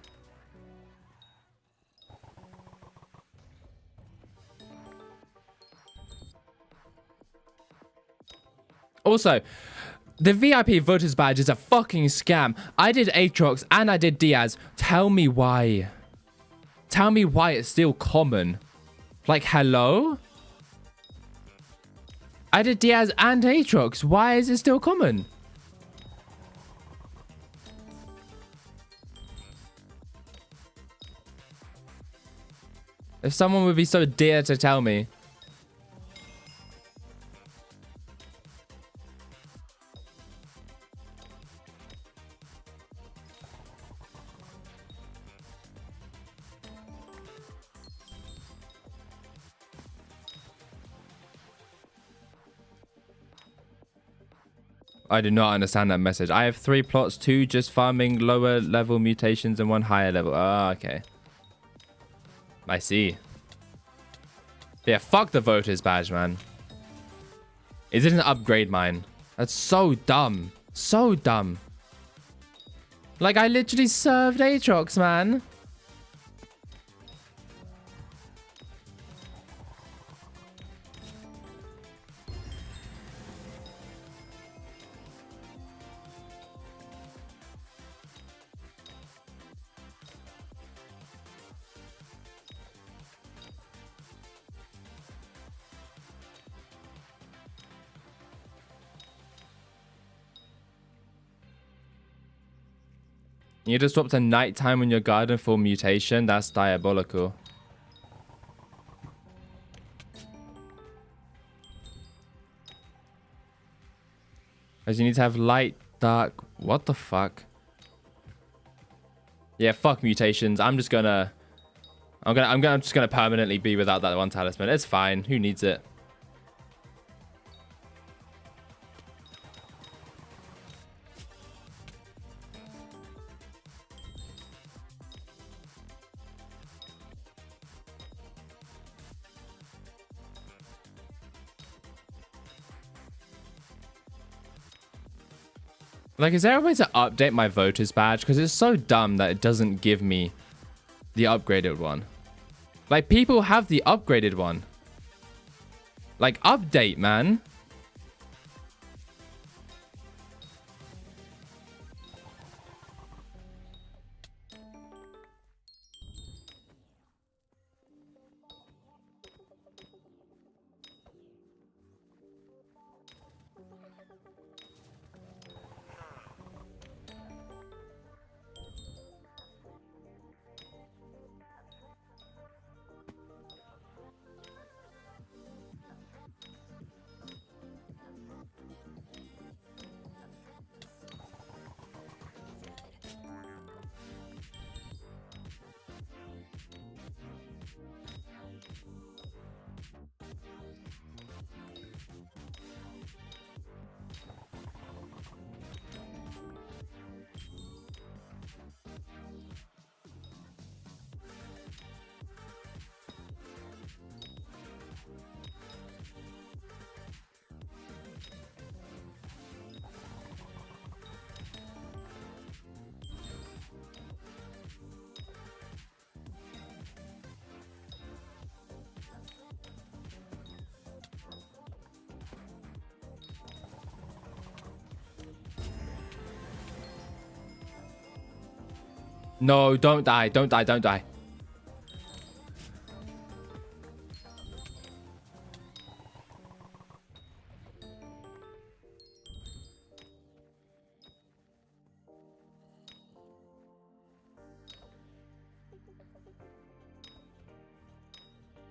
Also, the VIP voters badge is a fucking scam. I did Aatrox and I did Diaz. Tell me why. Tell me why it's still common. Like, hello? I did Diaz and Aatrox. Why is it still common? If someone would be so dear to tell me. I do not understand that message. I have 3 plots, 2 just farming lower level mutations and 1 higher level. Ah, okay. I see. Yeah, fuck the voters badge, man. It didn't upgrade mine. That's so dumb. So dumb. Like, I literally served Aatrox, man. You just swapped to nighttime on your garden for mutation? That's diabolical. As you need to have light, dark. What the fuck? Yeah, fuck mutations. I'm just gonna permanently be without that 1 talisman. It's fine. Who needs it? Like, is there a way to update my voters badge? Because it's so dumb that it doesn't give me the upgraded one. Like, people have the upgraded one. Like, update, man. No, don't die. Don't die. Don't die.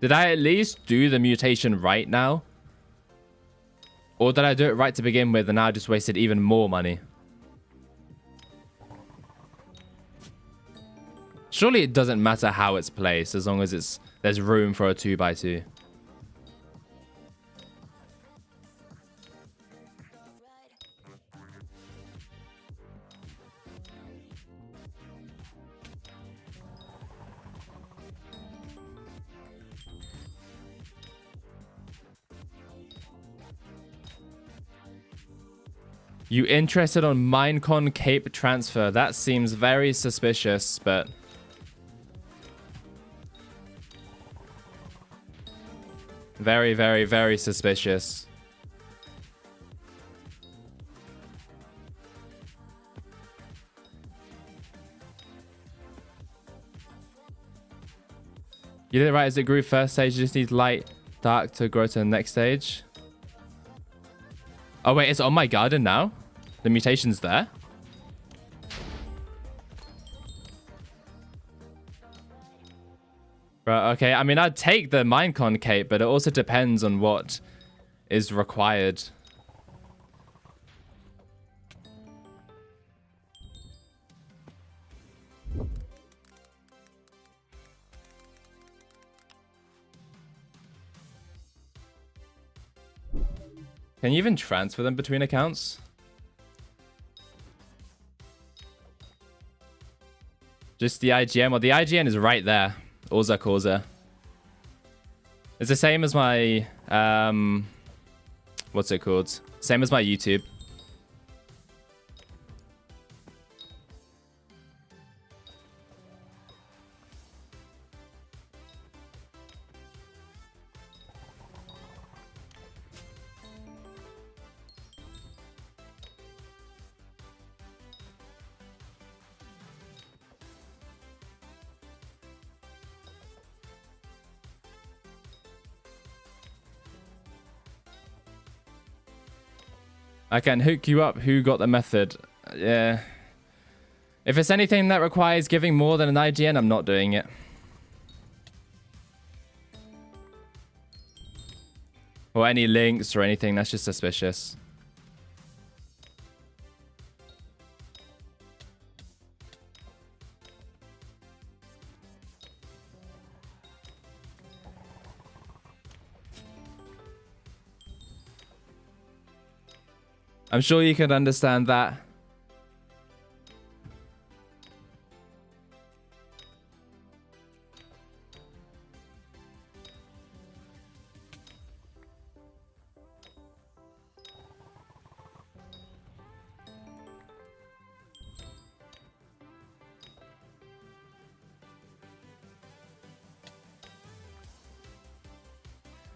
Did I at least do the mutation right now? Or did I do it right to begin with and now I just wasted even more money? Surely it doesn't matter how it's placed as long as there's room for a 2x2. You interested on Minecon Cape transfer? That seems very suspicious, but... very, very, very suspicious. You did it right as it grew first stage. You just need light, dark to grow to the next stage. Oh, wait. It's on my garden now? The mutation's there? Right, okay. I mean, I'd take the Minecon cape, but it also depends on what is required. Can you even transfer them between accounts? Just the IGN? Well, the IGN is right there. AusaCausa. It's the same as my... what's it called? Same as my YouTube. I can hook you up. Who got the method? Yeah. If it's anything that requires giving more than an IGN, I'm not doing it. Or any links or anything. That's just suspicious. I'm sure you can understand that.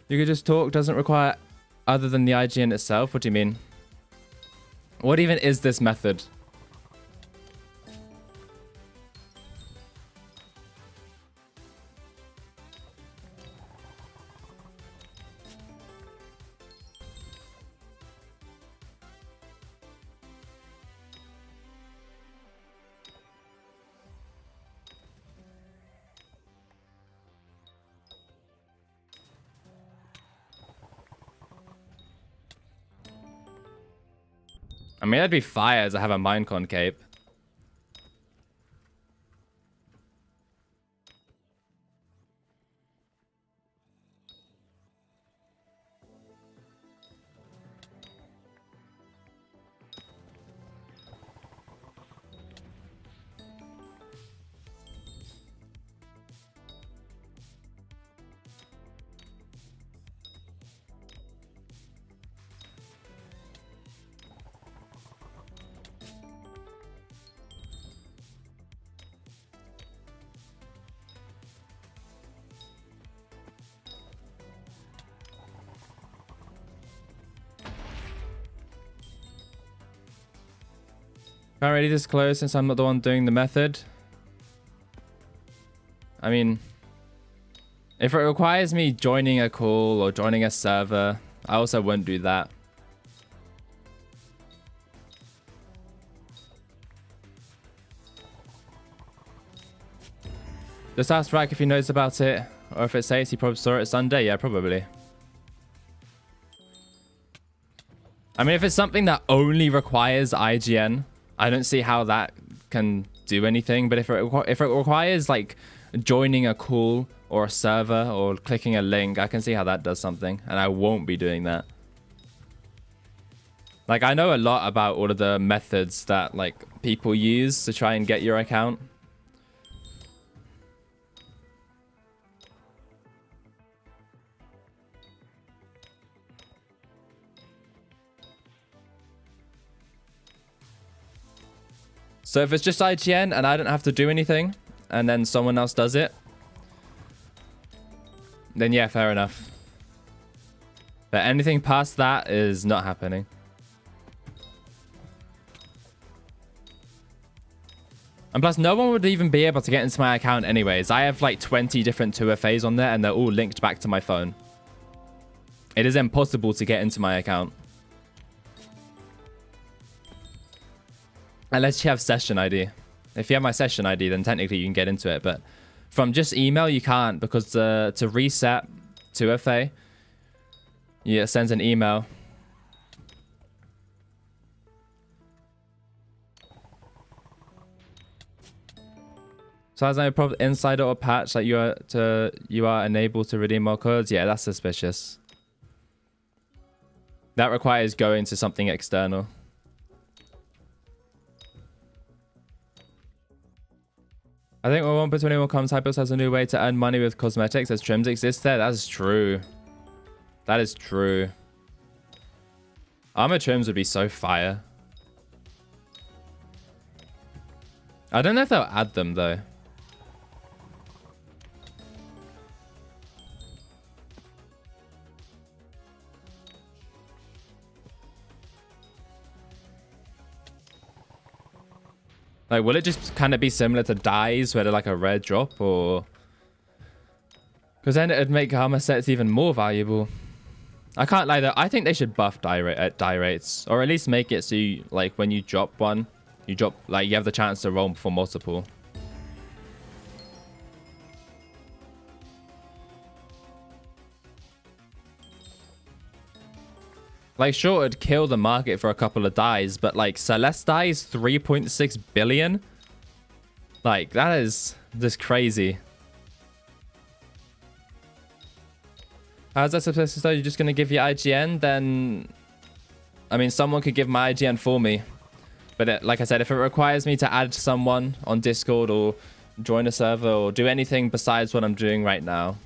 You could just talk, doesn't require other than the IGN itself. What do you mean? What even is this method? I mean, that'd be fire as I have a Minecon cape. Can't really disclose since I'm not the one doing the method. I mean, if it requires me joining a call or joining a server, I also won't do that. Just ask Rack if he knows about it, or if it says he probably saw it Sunday. Yeah, probably. I mean, if it's something that only requires IGN, I don't see how that can do anything. But if it requires like joining a call or a server or clicking a link, I can see how that does something, and I won't be doing that. Like, I know a lot about all of the methods that like people use to try and get your account. So if it's just IGN and I don't have to do anything, and then someone else does it, then yeah, fair enough. But anything past that is not happening. And plus, no one would even be able to get into my account anyways. I have like 20 different 2FAs on there, and they're all linked back to my phone. It is impossible to get into my account. Unless you have session ID. If you have my session ID, then technically you can get into it. But from just email, you can't, because to reset 2FA, it sends an email. So as I probably insider or patch, like you are unable to redeem more codes. Yeah, that's suspicious. That requires going to something external. I think when 1.21 comes, Hypixel has a new way to earn money with cosmetics as trims exist there. That is true. That is true. Armor trims would be so fire. I don't know if they'll add them though. Like, will it just kind of be similar to dyes where they're like a rare drop, or... Because then it'd make armor sets even more valuable. I can't lie though, I think they should buff dye rates. Or at least make it so you, like, when you drop one, you drop, like, you have the chance to roll for multiple. Like, sure, it'd kill the market for a couple of dyes, but, like, Celeste dyes 3.6 billion? Like, that is just crazy. How's that supposed to start? You're just going to give your IGN? Then, I mean, someone could give my IGN for me. But like I said, if it requires me to add someone on Discord or join a server or do anything besides what I'm doing right now,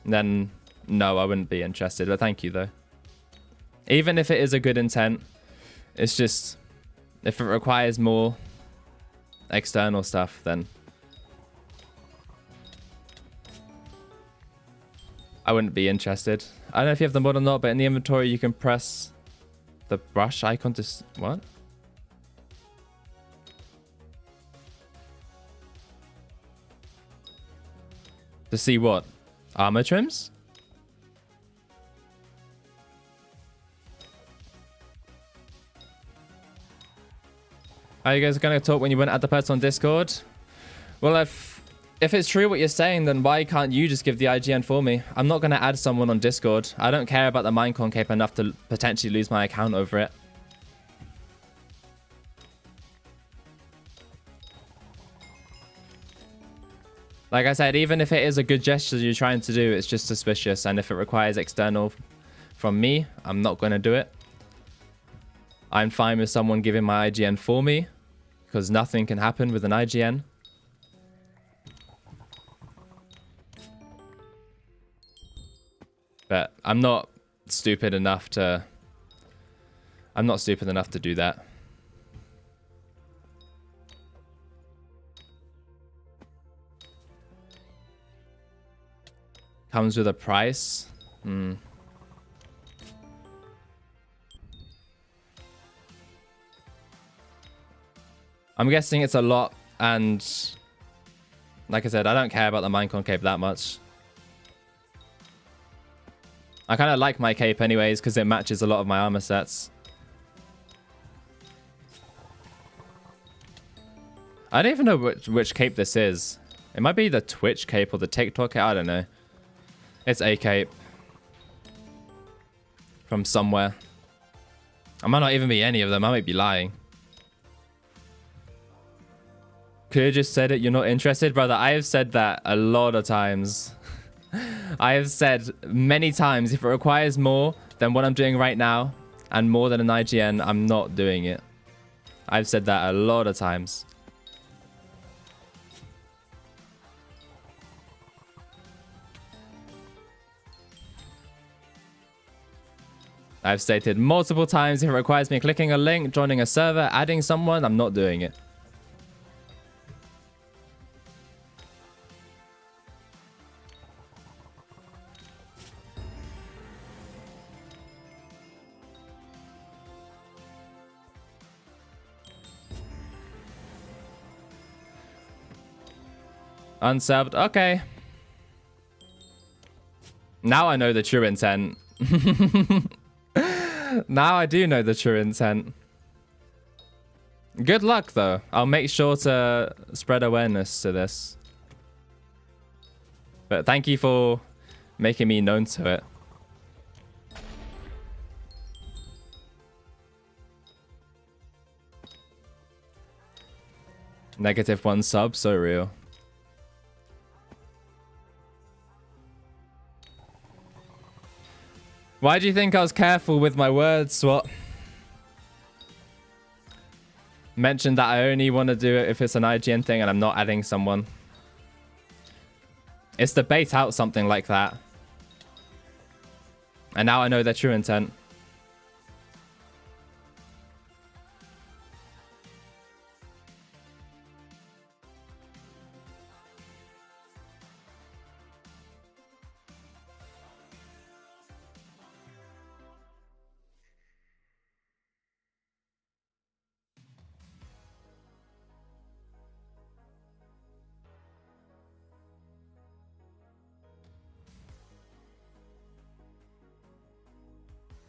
then no, I wouldn't be interested. But thank you, though. Even if it is a good intent, it's just, if it requires more external stuff, then I wouldn't be interested. I don't know if you have the mod or not, but in the inventory you can press the brush icon to... What? To see what? Armor trims? Are you guys going to talk when you went at the person on Discord? Well, if it's true what you're saying, then why can't you just give the IGN for me? I'm not going to add someone on Discord. I don't care about the Minecon cape enough to potentially lose my account over it. Like I said, even if it is a good gesture you're trying to do, it's just suspicious. And if it requires external from me, I'm not going to do it. I'm fine with someone giving my IGN for me, because nothing can happen with an IGN. But I'm not stupid enough to... I'm not stupid enough to do that. Comes with a price? I'm guessing it's a lot, and like I said, I don't care about the Minecon cape that much. I kind of like my cape anyways, because it matches a lot of my armor sets. I don't even know which cape this is. It might be the Twitch cape or the TikTok cape, I don't know. It's a cape. From somewhere. I might not even be any of them, I might be lying. Could have just said it, you're not interested? Brother, I have said that a lot of times. I have said many times, if it requires more than what I'm doing right now, and more than an IGN, I'm not doing it. I've said that a lot of times. I've stated multiple times, if it requires me clicking a link, joining a server, adding someone, I'm not doing it. Unsubbed. Okay. Now I know the true intent. Now I do know the true intent. Good luck, though. I'll make sure to spread awareness to this. But thank you for making me known to it. -1 sub, so real. Why do you think I was careful with my words? What? Mentioned that I only want to do it if it's an IGN thing and I'm not adding someone. It's to bait out something like that. And now I know their true intent.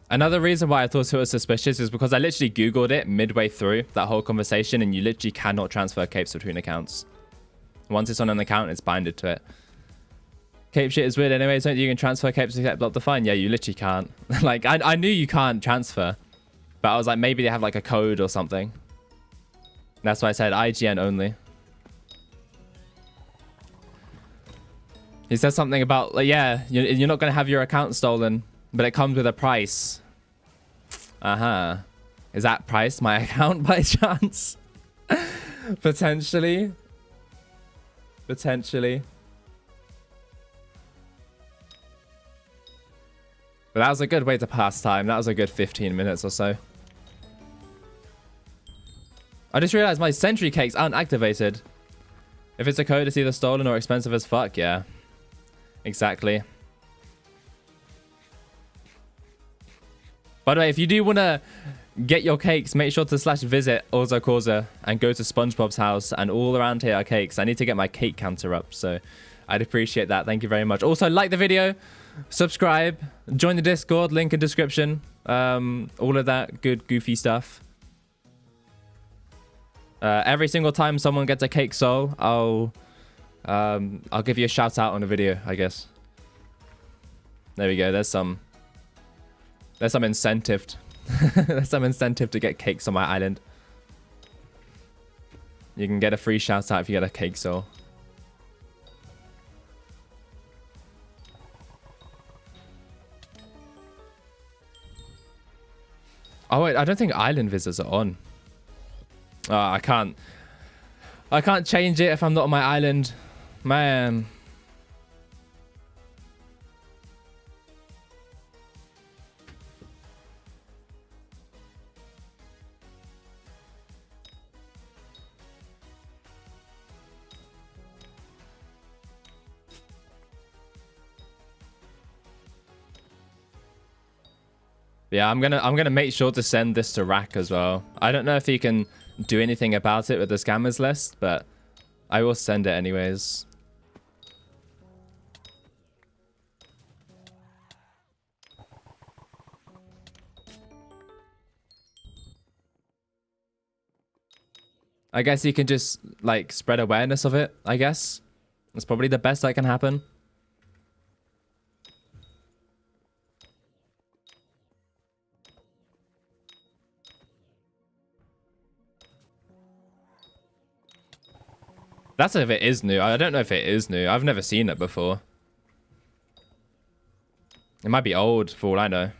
Another reason why I thought it was suspicious is because I literally Googled it midway through that whole conversation, and you literally cannot transfer capes between accounts. Once it's on an account, it's binded to it. Cape shit is weird anyways, don't you can transfer capes except block define? Yeah, you literally can't. Like, I knew you can't transfer, but I was like, maybe they have like a code or something. That's why I said IGN only. He says something about, like, yeah, you're not going to have your account stolen, but it comes with a price. Uh-huh. Is that price my account by chance? Potentially. Potentially. But that was a good way to pass time. That was a good 15 minutes or so. I just realized my sentry cakes aren't activated. If it's a code, it's either stolen or expensive as fuck. Yeah. Exactly. By the way, if you do want to get your cakes, make sure to /visit AusaCausa and go to SpongeBob's house, and all around here are cakes. I need to get my cake counter up, so I'd appreciate that. Thank you very much. Also, like the video, subscribe, join the Discord, link in description, all of that good goofy stuff. Every single time someone gets a cake soul, I'll give you a shout out on a video, I guess. There we go. There's some incentive. There's some incentive to get cakes on my island. You can get a free shout out if you get a cake soul. Oh wait, I don't think island visits are on. Oh, I can't change it if I'm not on my island. Man. Yeah, I'm gonna make sure to send this to Rack as well. I don't know if he can do anything about it with the scammers list, but I will send it anyways. I guess you can just like spread awareness of it, I guess. That's probably the best that can happen. That's if it is new. I don't know if it is new. I've never seen it before. It might be old for all I know.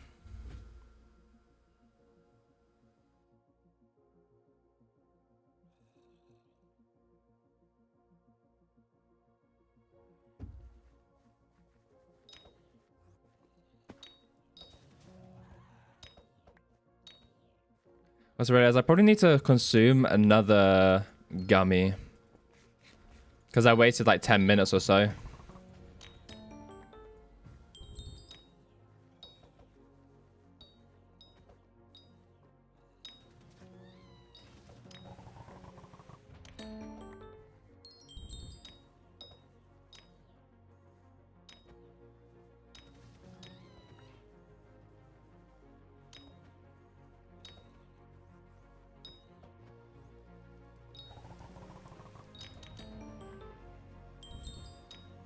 I just realized I probably need to consume another gummy. Because I waited like 10 minutes or so.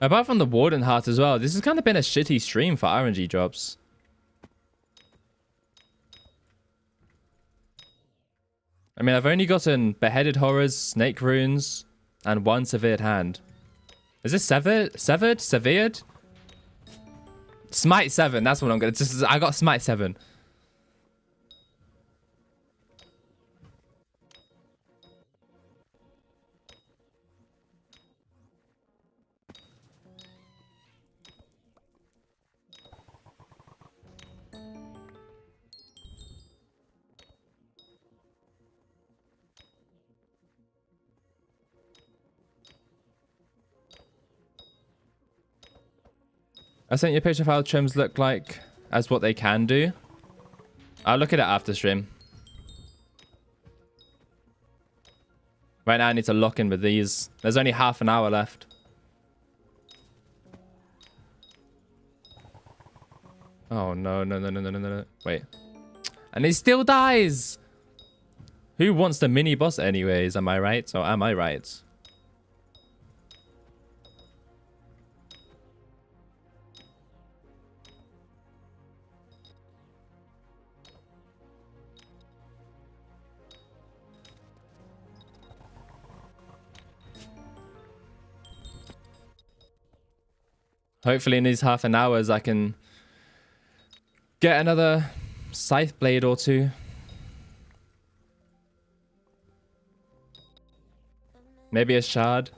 Apart from the Warden Heart as well, this has kind of been a shitty stream for RNG drops. I mean, I've only gotten Beheaded Horrors, Snake Runes, and 1 Severed Hand. Is this severed? Severed? Severed? Smite 7, that's what I'm gonna... I got Smite 7. I sent you a picture of how trims look like as what they can do. I'll look at it after stream. Right now I need to lock in with these. There's only half an hour left. Oh no, no, no, no, no, no, no. Wait. And he still dies! Who wants the mini boss anyways? Am I right? Or am I right? Hopefully in these half an hours I can get another scythe blade or 2. Maybe a shard.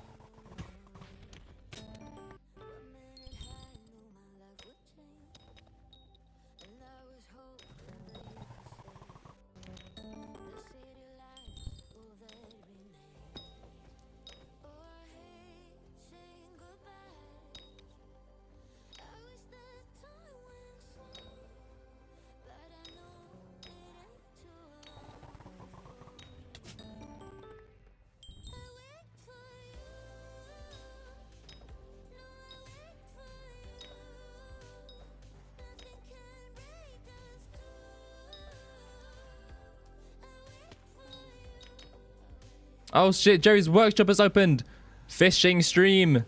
Oh shit, Jerry's workshop has opened. Fishing stream.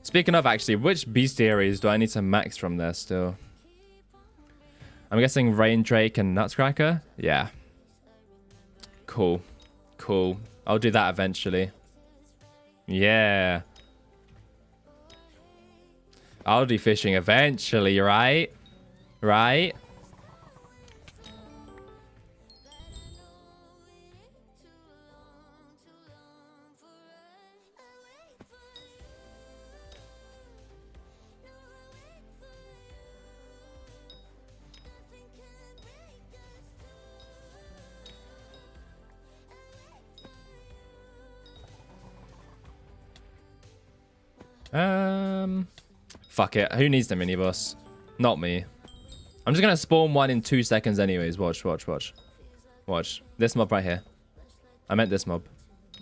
Speaking of, actually, which bestiaries do I need to max from there still? I'm guessing Rain Drake and Nutcracker? Yeah. Cool. Cool. I'll do that eventually. Yeah. I'll do fishing eventually, right? Right? Fuck it. Who needs the mini boss? Not me. I'm just gonna spawn one in 2 seconds anyways. Watch, watch, watch. Watch. This mob right here. I meant this mob.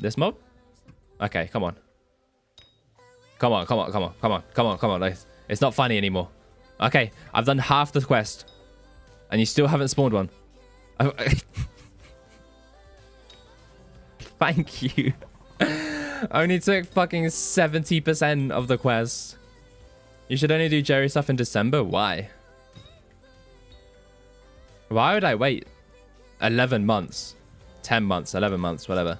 This mob? Okay, come on. Come on, come on, come on, come on, come on, come on. It's not funny anymore. Okay, I've done half the quest. And you still haven't spawned one. Thank you. Only took fucking 70% of the quest. You should only do Jerry stuff in December? Why? Why would I wait 11 months? 10 months, 11 months, whatever.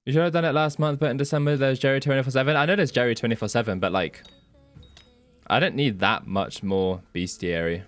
You should have done it last month, but in December there's Jerry 24/7. I know there's Jerry 24/7, but like, I don't need that much more bestiary.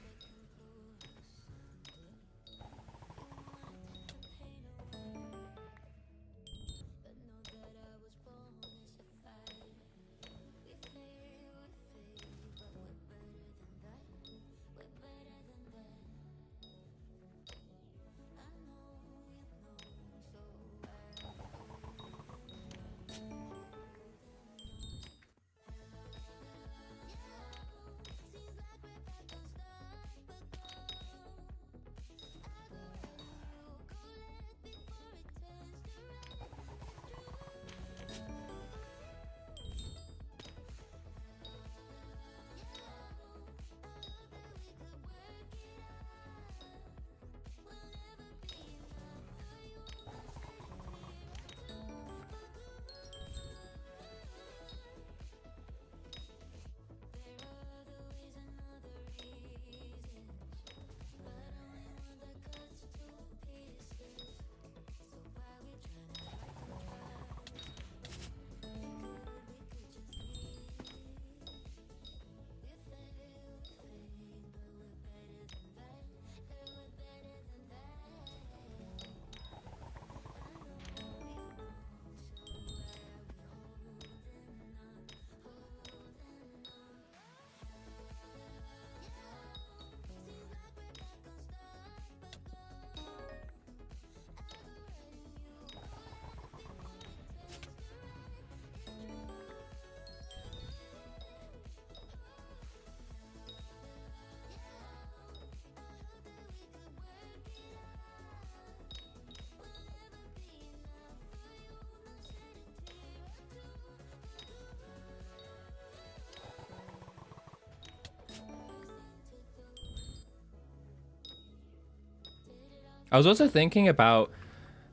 I was also thinking about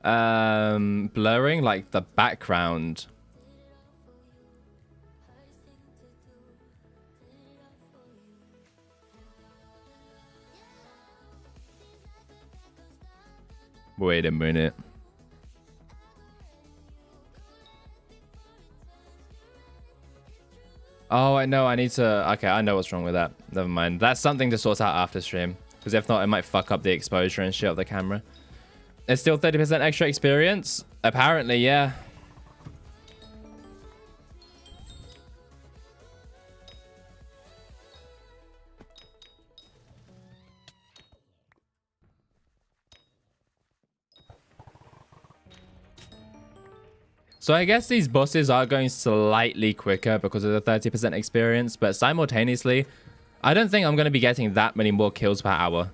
blurring like the background. Wait a minute. Oh, I know. I need to... Okay, I know what's wrong with that. Never mind. That's something to sort out after stream. Because if not, it might fuck up the exposure and shit of the camera. It's still 30% extra experience? Apparently, yeah. So I guess these bosses are going slightly quicker because of the 30% experience, but simultaneously, I don't think I'm going to be getting that many more kills per hour.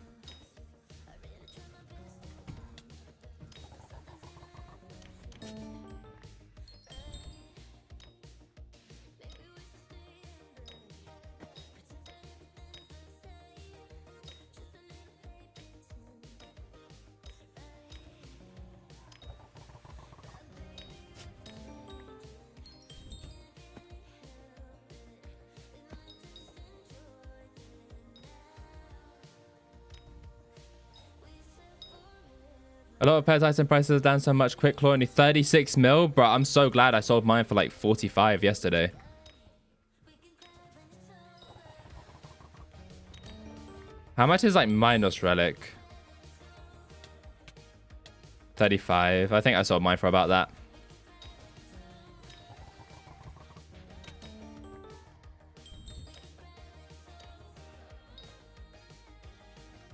A lot of pet item prices are down so much. Quick Claw only 36 mil. Bro, I'm so glad I sold mine for like 45 yesterday. How much is like minus relic? 35. I think I sold mine for about that.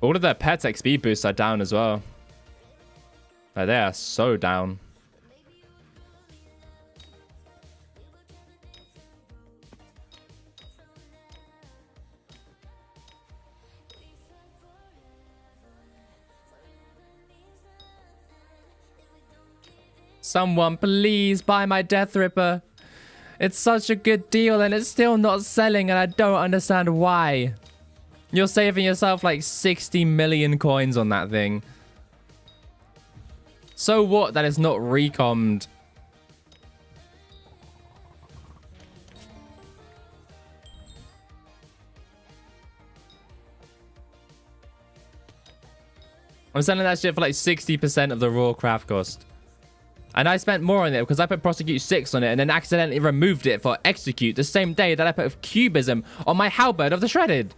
All of their pets XP boosts are down as well. Like, they are so down. Someone please buy my Death Ripper. It's such a good deal and it's still not selling and I don't understand why. You're saving yourself like 60 million coins on that thing. So what that it's not recommed? I'm selling that shit for like 60% of the raw craft cost. And I spent more on it because I put Prosecute 6 on it and then accidentally removed it for Execute the same day that I put Cubism on my Halberd of the Shredded.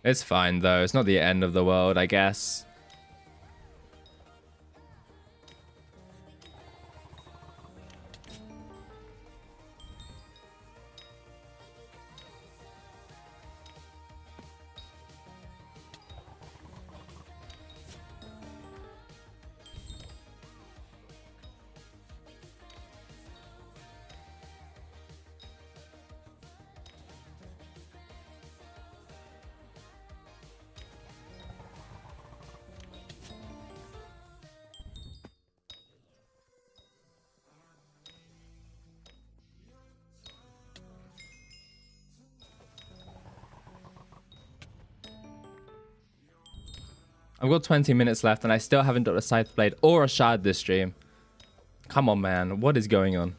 It's fine though. It's not the end of the world, I guess. I've got 20 minutes left and I still haven't got a Scythe Blade or a Shard this stream. Come on, man. What is going on?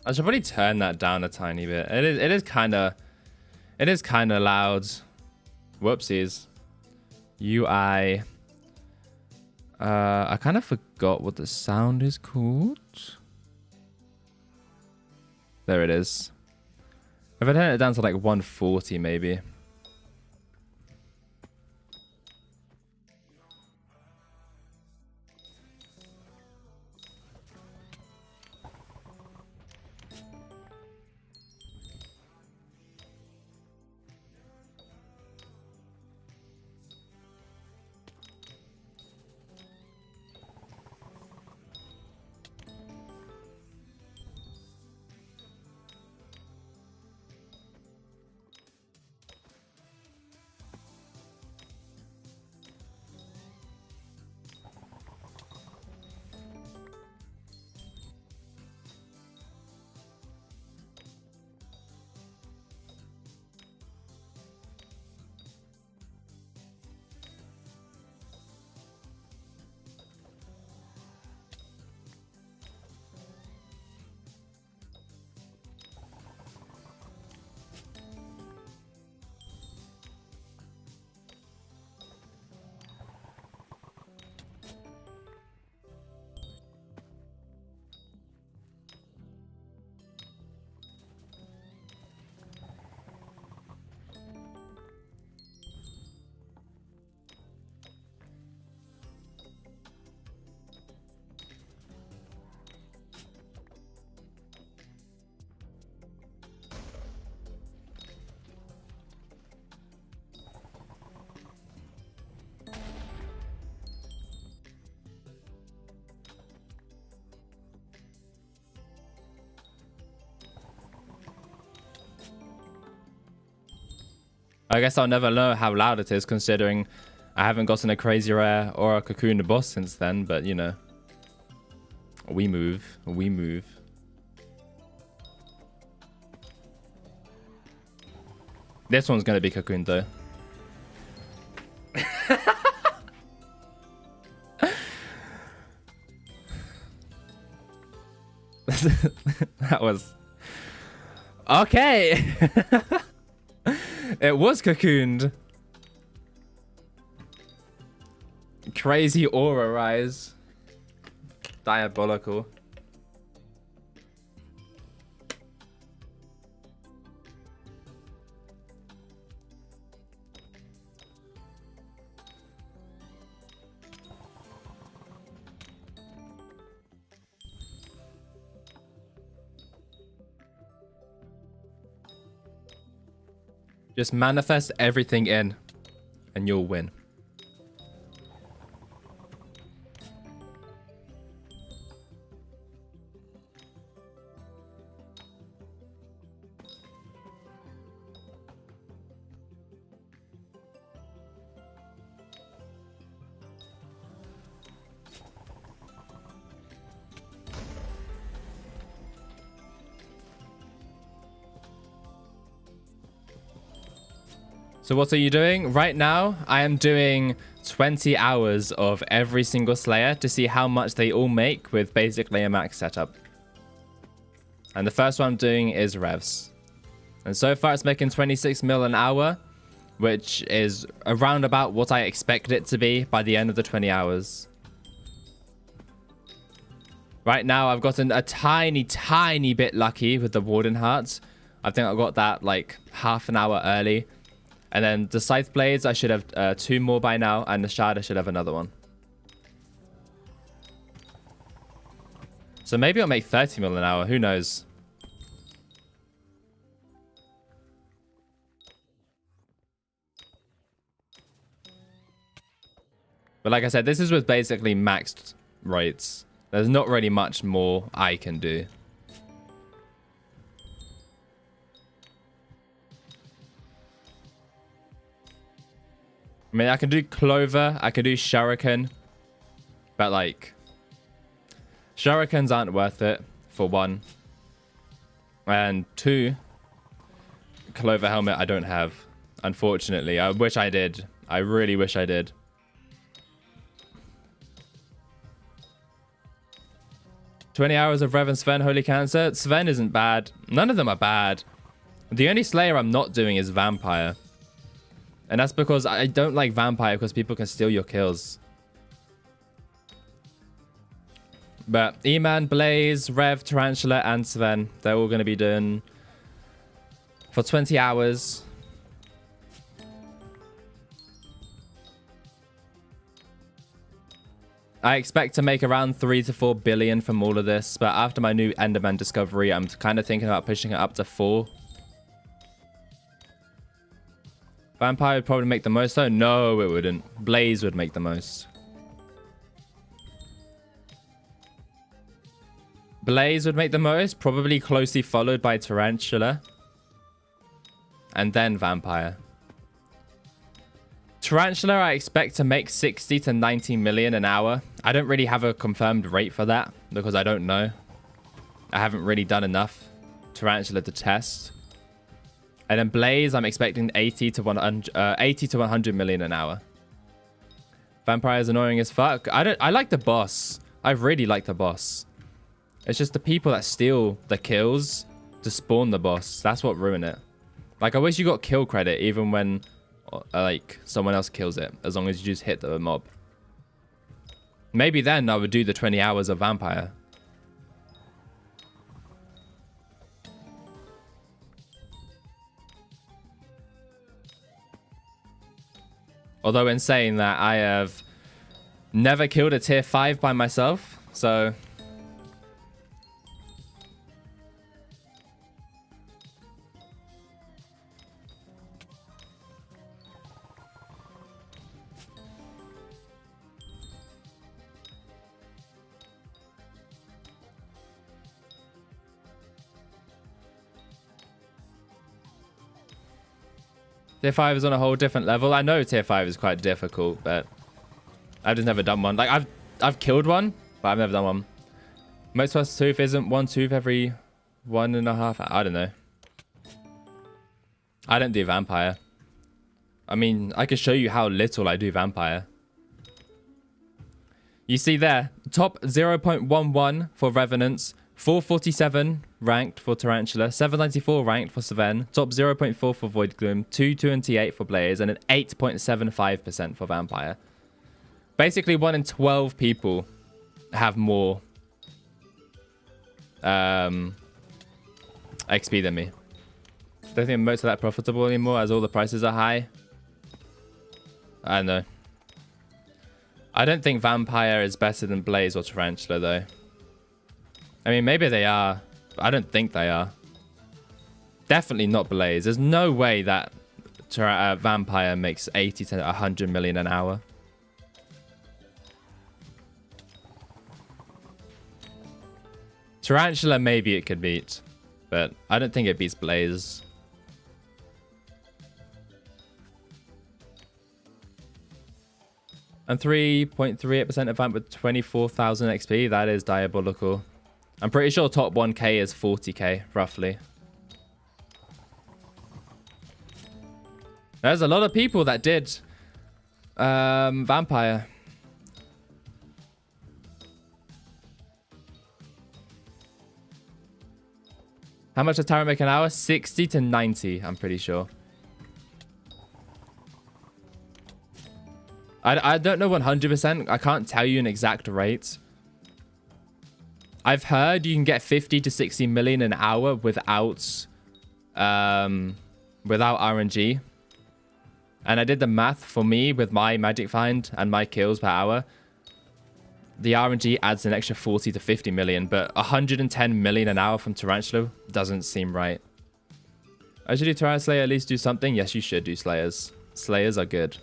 I should probably turn that down a tiny bit. It is kind of loud. Whoopsies. UI. I kind of forgot what the sound is called. There it is. If I turn it down to like 140 maybe. I guess I'll never know how loud it is, considering I haven't gotten a crazy rare or a cocoon boss since then, but you know. We move. We move. This one's going to be cocoon though. That was... Okay! It was cocooned. Crazy aura rise. Diabolical. Just manifest everything in, and you'll win. So what are you doing? Right now, I am doing 20 hours of every single Slayer to see how much they all make with basically a max setup. And the first one I'm doing is Revs. And so far it's making 26 mil an hour, which is around about what I expected it to be by the end of the 20 hours. Right now, I've gotten a tiny bit lucky with the Warden Heart. I think I got that like half an hour early. And then the Scythe Blades, I should have 2 more by now. And the Shard, I should have another one. So maybe I'll make 30 mil an hour. Who knows? But like I said, this is with basically maxed rates. There's not really much more I can do. I mean, I can do Clover, I can do Shuriken, but like, Shurikens aren't worth it, for 1. And 2, Clover Helmet I don't have, unfortunately. I wish I did. I really wish I did. 20 hours of Rev and Sven, Holy Cancer. Sven isn't bad. None of them are bad. The only Slayer I'm not doing is Vampire. And that's because I don't like Vampire because people can steal your kills. But E-Man, Blaze, Rev, Tarantula, and Sven, they're all going to be doing for 20 hours. I expect to make around 3 to 4 billion from all of this, but after my new Enderman discovery, I'm kind of thinking about pushing it up to 4. Vampire would probably make the most though. No, it wouldn't. Blaze would make the most. Blaze would make the most, probably closely followed by Tarantula. And then Vampire. Tarantula, I expect to make 60 to 90 million an hour. I don't really have a confirmed rate for that because I don't know. I haven't really done enough Tarantula to test. And then Blaze, I'm expecting 80 to 100 million an hour. Vampire is annoying as fuck. I like the boss. I really like the boss. It's just the people that steal the kills to spawn the boss. That's what ruined it. Like, I wish you got kill credit even when like someone else kills it, as long as you just hit the mob. Maybe then I would do the 20 hours of Vampire. Although in saying that, I have never killed a tier 5 by myself, so Tier 5 is on a whole different level. I know Tier 5 is quite difficult, but I've just never done one. Like, I've killed one, but I've never done one. Most first tooth isn't one tooth every 1.5. I don't know. I don't do Vampire. I mean, I can show you how little I do Vampire. You see there, top 0.11 for Revenants, 447 ranked for Tarantula, 794 ranked for Sven, top 0.4 for Void Gloom, 228 for Blaze, and an 8.75% for Vampire. Basically, 1 in 12 people have more XP than me. Don't think most of that profitable anymore as all the prices are high. I don't know. I don't think Vampire is better than Blaze or Tarantula though. I mean, maybe they are. But I don't think they are. Definitely not Blaze. There's no way that Vampire makes 80 to 100 million an hour. Tarantula, maybe it could beat. But I don't think it beats Blaze. And 3.38% of Vamp with 24,000 XP. That is diabolical. I'm pretty sure top 1k is 40k, roughly. There's a lot of people that did Vampire. How much does Tara make an hour? 60 to 90, I'm pretty sure. I don't know 100%. I can't tell you an exact rate. I've heard you can get 50 to 60 million an hour without RNG. And I did the math for me with my magic find and my kills per hour. The RNG adds an extra 40 to 50 million, but 110 million an hour from Tarantula doesn't seem right. I should do Tarantula Slayer, at least do something. Yes, you should do Slayers. Slayers are good.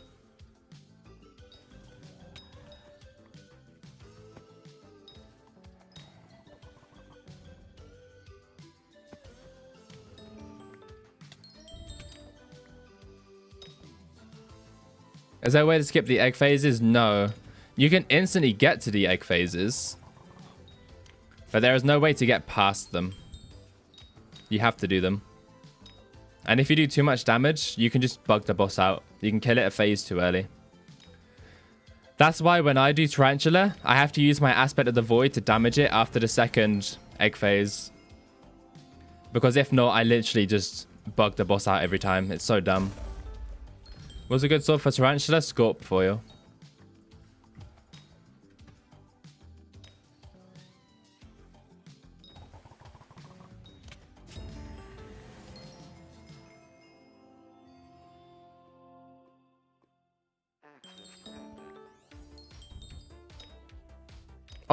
Is there a way to skip the egg phases? No. You can instantly get to the egg phases. But there is no way to get past them. You have to do them. And if you do too much damage, you can just bug the boss out. You can kill it a phase too early. That's why when I do Tarantula, I have to use my Aspect of the Void to damage it after the second egg phase. Because if not, I literally just bug the boss out every time. It's so dumb. What's a good sword for Tarantula? Scorp foil.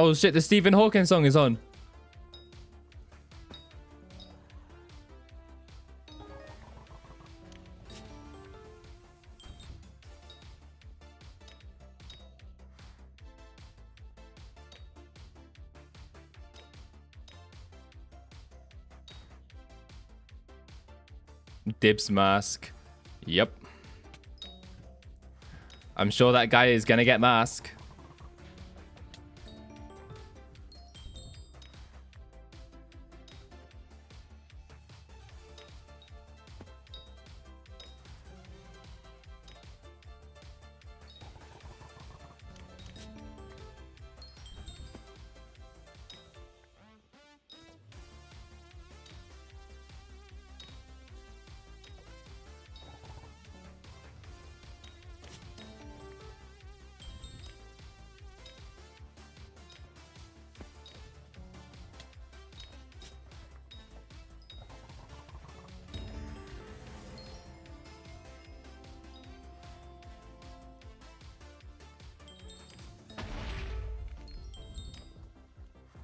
Oh shit, the Stephen Hawking song is on. Dibs mask. Yep. I'm sure that guy is gonna get mask.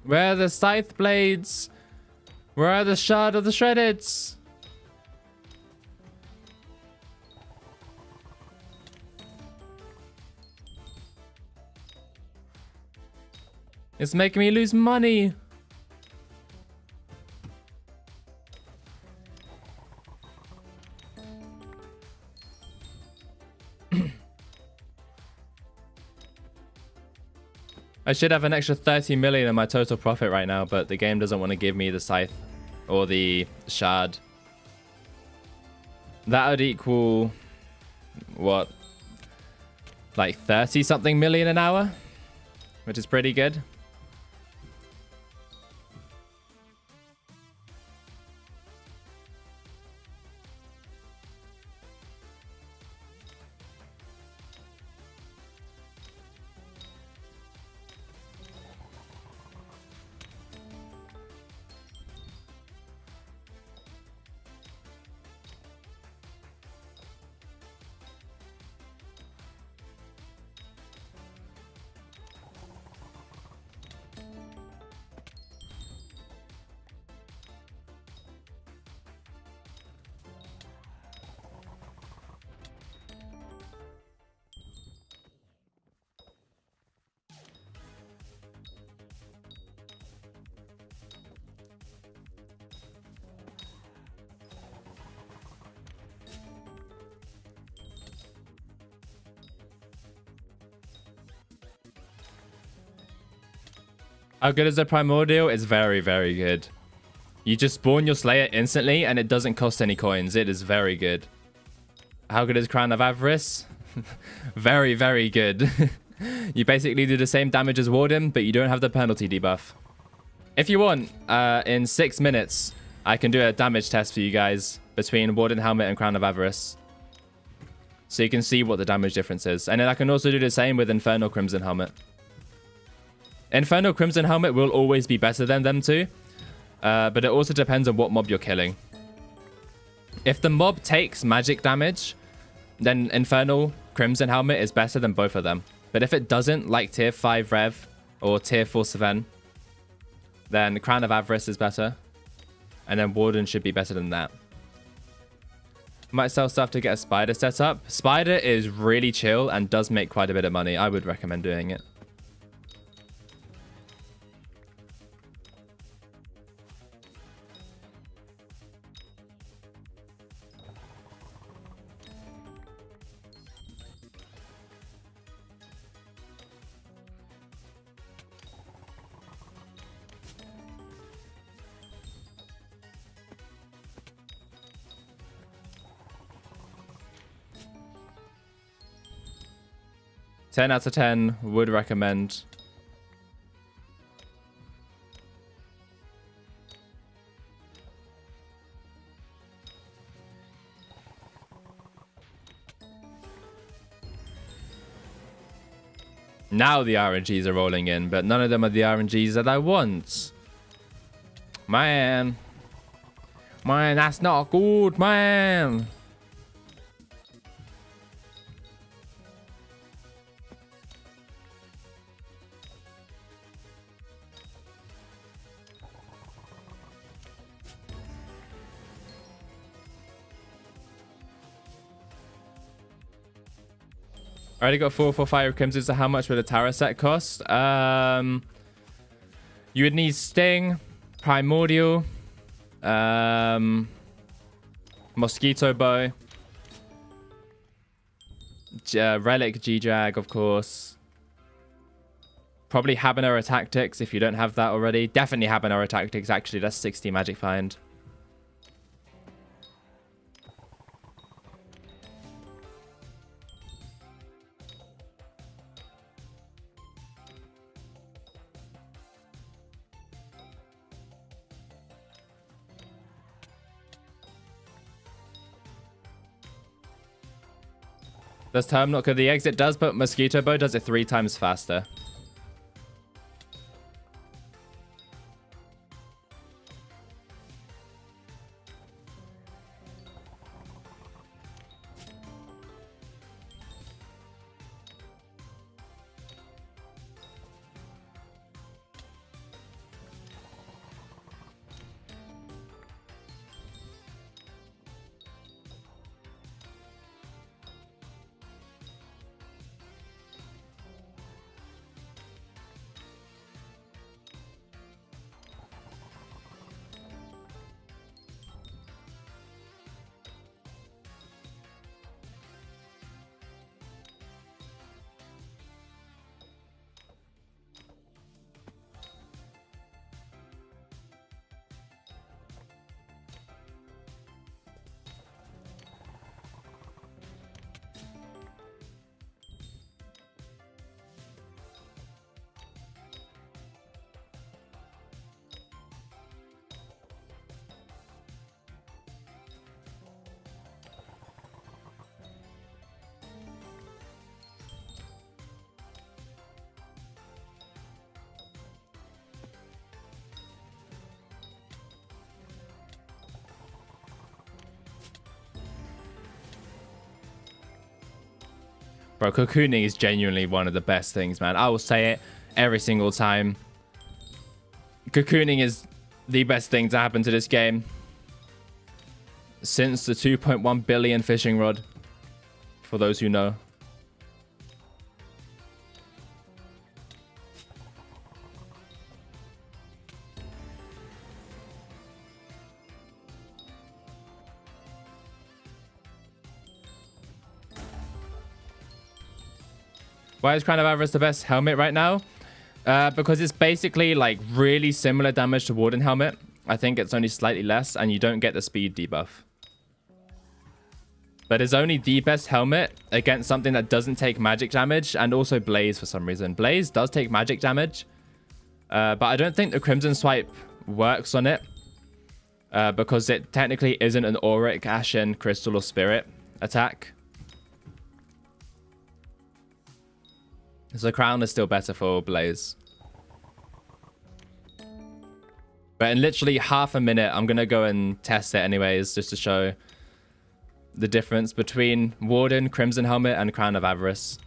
Where are the scythe blades? Where are the shard of the shreddeds? It's making me lose money. I should have an extra 30 million in my total profit right now, but the game doesn't want to give me the scythe or the shard. That would equal, what, like 30 something million an hour, which is pretty good. How good is the Primordial? It's very, very good. You just spawn your Slayer instantly and it doesn't cost any coins. It is very good. How good is Crown of Avarice? Very, very good. You basically do the same damage as Warden, but you don't have the penalty debuff. If you want, in 6 minutes, I can do a damage test for you guys between Warden Helmet and Crown of Avarice. So you can see what the damage difference is. And then I can also do the same with Infernal Crimson Helmet. Infernal Crimson Helmet will always be better than them two. But it also depends on what mob you're killing. If the mob takes magic damage, then Infernal Crimson Helmet is better than both of them. But if it doesn't, like tier 5 Rev or tier 4 Sven, then Crown of Avarice is better. And then Warden should be better than that. Might sell stuff to get a Spider set up. Spider is really chill and does make quite a bit of money. I would recommend doing it. 10 out of 10 would recommend. Now the RNGs are rolling in, but none of them are the RNGs that I want. Man. Man, that's not good, man. I already got 445 crimson, so how much would a Tara set cost? You would need Sting, Primordial, Mosquito Bow, Relic G-Drag, of course. Probably Habanero Tactics if you don't have that already. Definitely Habanero Tactics, actually. That's 60 magic find. Does Terminal, because the exit does, but Mosquito Bow does it 3 times faster. Bro, cocooning is genuinely one of the best things, man. I will say it every single time. Cocooning is the best thing to happen to this game since the 2.1 billion fishing rod, for those who know. Why is Crown of Avarice the best helmet right now? Because it's basically like really similar damage to Warden Helmet. I think it's only slightly less and you don't get the speed debuff. But it's only the best helmet against something that doesn't take magic damage, and also Blaze for some reason. Blaze does take magic damage, but I don't think the Crimson Swipe works on it because it technically isn't an Auric, Ashen, Crystal, or Spirit attack. So Crown is still better for Blaze. But in literally half a minute, I'm going to go and test it anyways, just to show the difference between Warden, Crimson Helmet, and Crown of Avarice.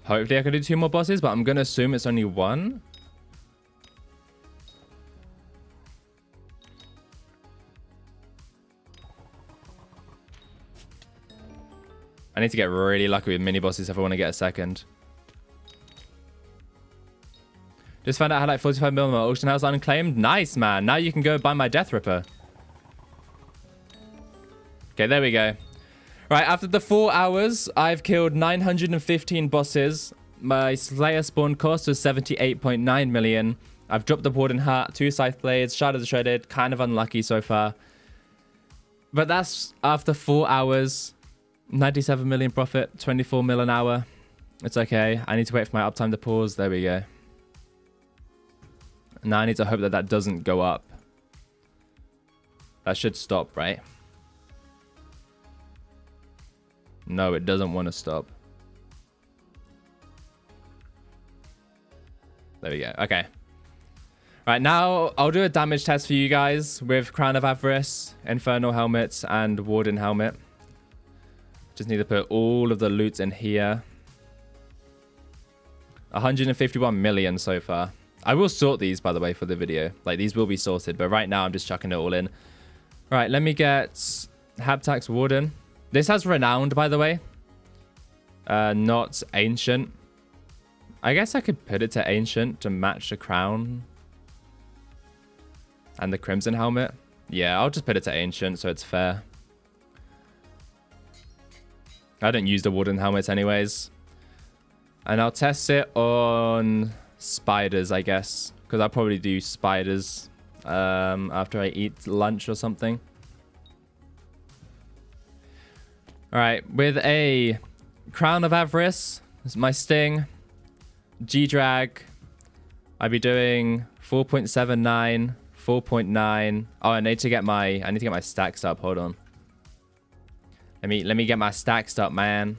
Hopefully I can do 2 more bosses, but I'm going to assume it's only 1. I need to get really lucky with mini bosses if I want to get a second. Just found out how like 45 mil on my auction house unclaimed. Nice, man. Now you can go buy my Death Ripper. Okay, there we go. Right, after the 4 hours, I've killed 915 bosses. My Slayer spawn cost was 78.9 million. I've dropped the Warden hat, 2 Scythe Blades, Shadows Shredded. Kind of unlucky so far. But that's after 4 hours. 97 million profit, 24 mil an hour. It's okay. I need to wait for my uptime to pause. There we go. Now I need to hope that that doesn't go up. That should stop, right? No, it doesn't want to stop. There we go. Okay. Right, now I'll do a damage test for you guys with Crown of Avarice, Infernal Helmet, and Warden Helmet. Just need to put all of the loot in here. 151 million so far. I will sort these, by the way, for the video. Like, these will be sorted, but right now I'm just chucking it all in. Right, let me get Haptax Warden. This has Renowned, by the way. Not Ancient. I guess I could put it to Ancient to match the Crown. And the Crimson Helmet. Yeah, I'll just put it to Ancient so it's fair. I don't use the Warden Helmets anyways. And I'll test it on spiders, I guess. Because I'll probably do spiders after I eat lunch or something. Alright, with a Crown of Avarice, this is my Sting. G-Drag, I'd be doing 4.79, 4.9. Oh, I need to get my stacks up. Hold on. Let me get my stacks up, man.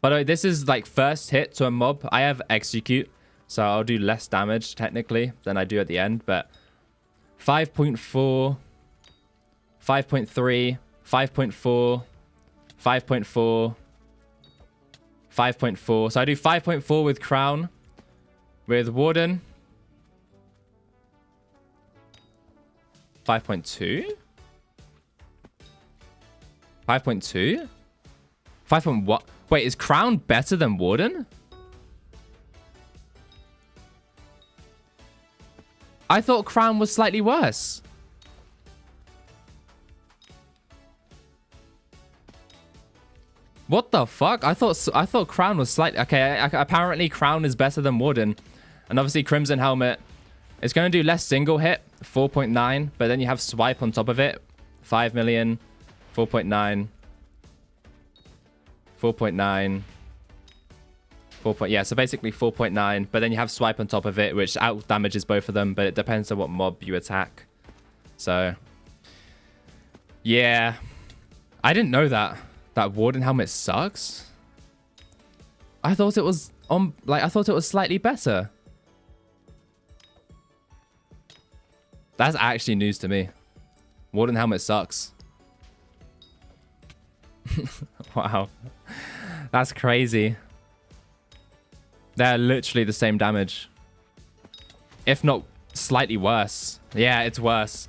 By the way, this is like first hit to a mob. I have Execute, so I'll do less damage technically than I do at the end, but 5.4, 5.3, 5.4, 5.4, 5.4. So I do 5.4 with Crown, with Warden. 5.2? 5.2? 5.1? Wait, is Crown better than Warden? I thought Crown was slightly worse. What the fuck? I thought Crown was slightly... Okay, apparently Crown is better than Warden. And obviously Crimson Helmet is going to do less single hit, 4.9. But then you have Swipe on top of it, 5 million, 4.9. 4.9. 4. Yeah, so basically 4.9. But then you have Swipe on top of it, which out damages both of them. But it depends on what mob you attack. So, yeah. I didn't know that Warden Helmet sucks. I thought it was I thought it was slightly better. That's actually news to me. Warden Helmet sucks. Wow. That's crazy. They're literally the same damage. If not slightly worse. Yeah, it's worse.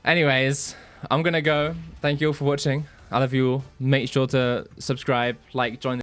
Anyways, I'm gonna go. Thank you all for watching. I love you all. Make sure to subscribe, like, join the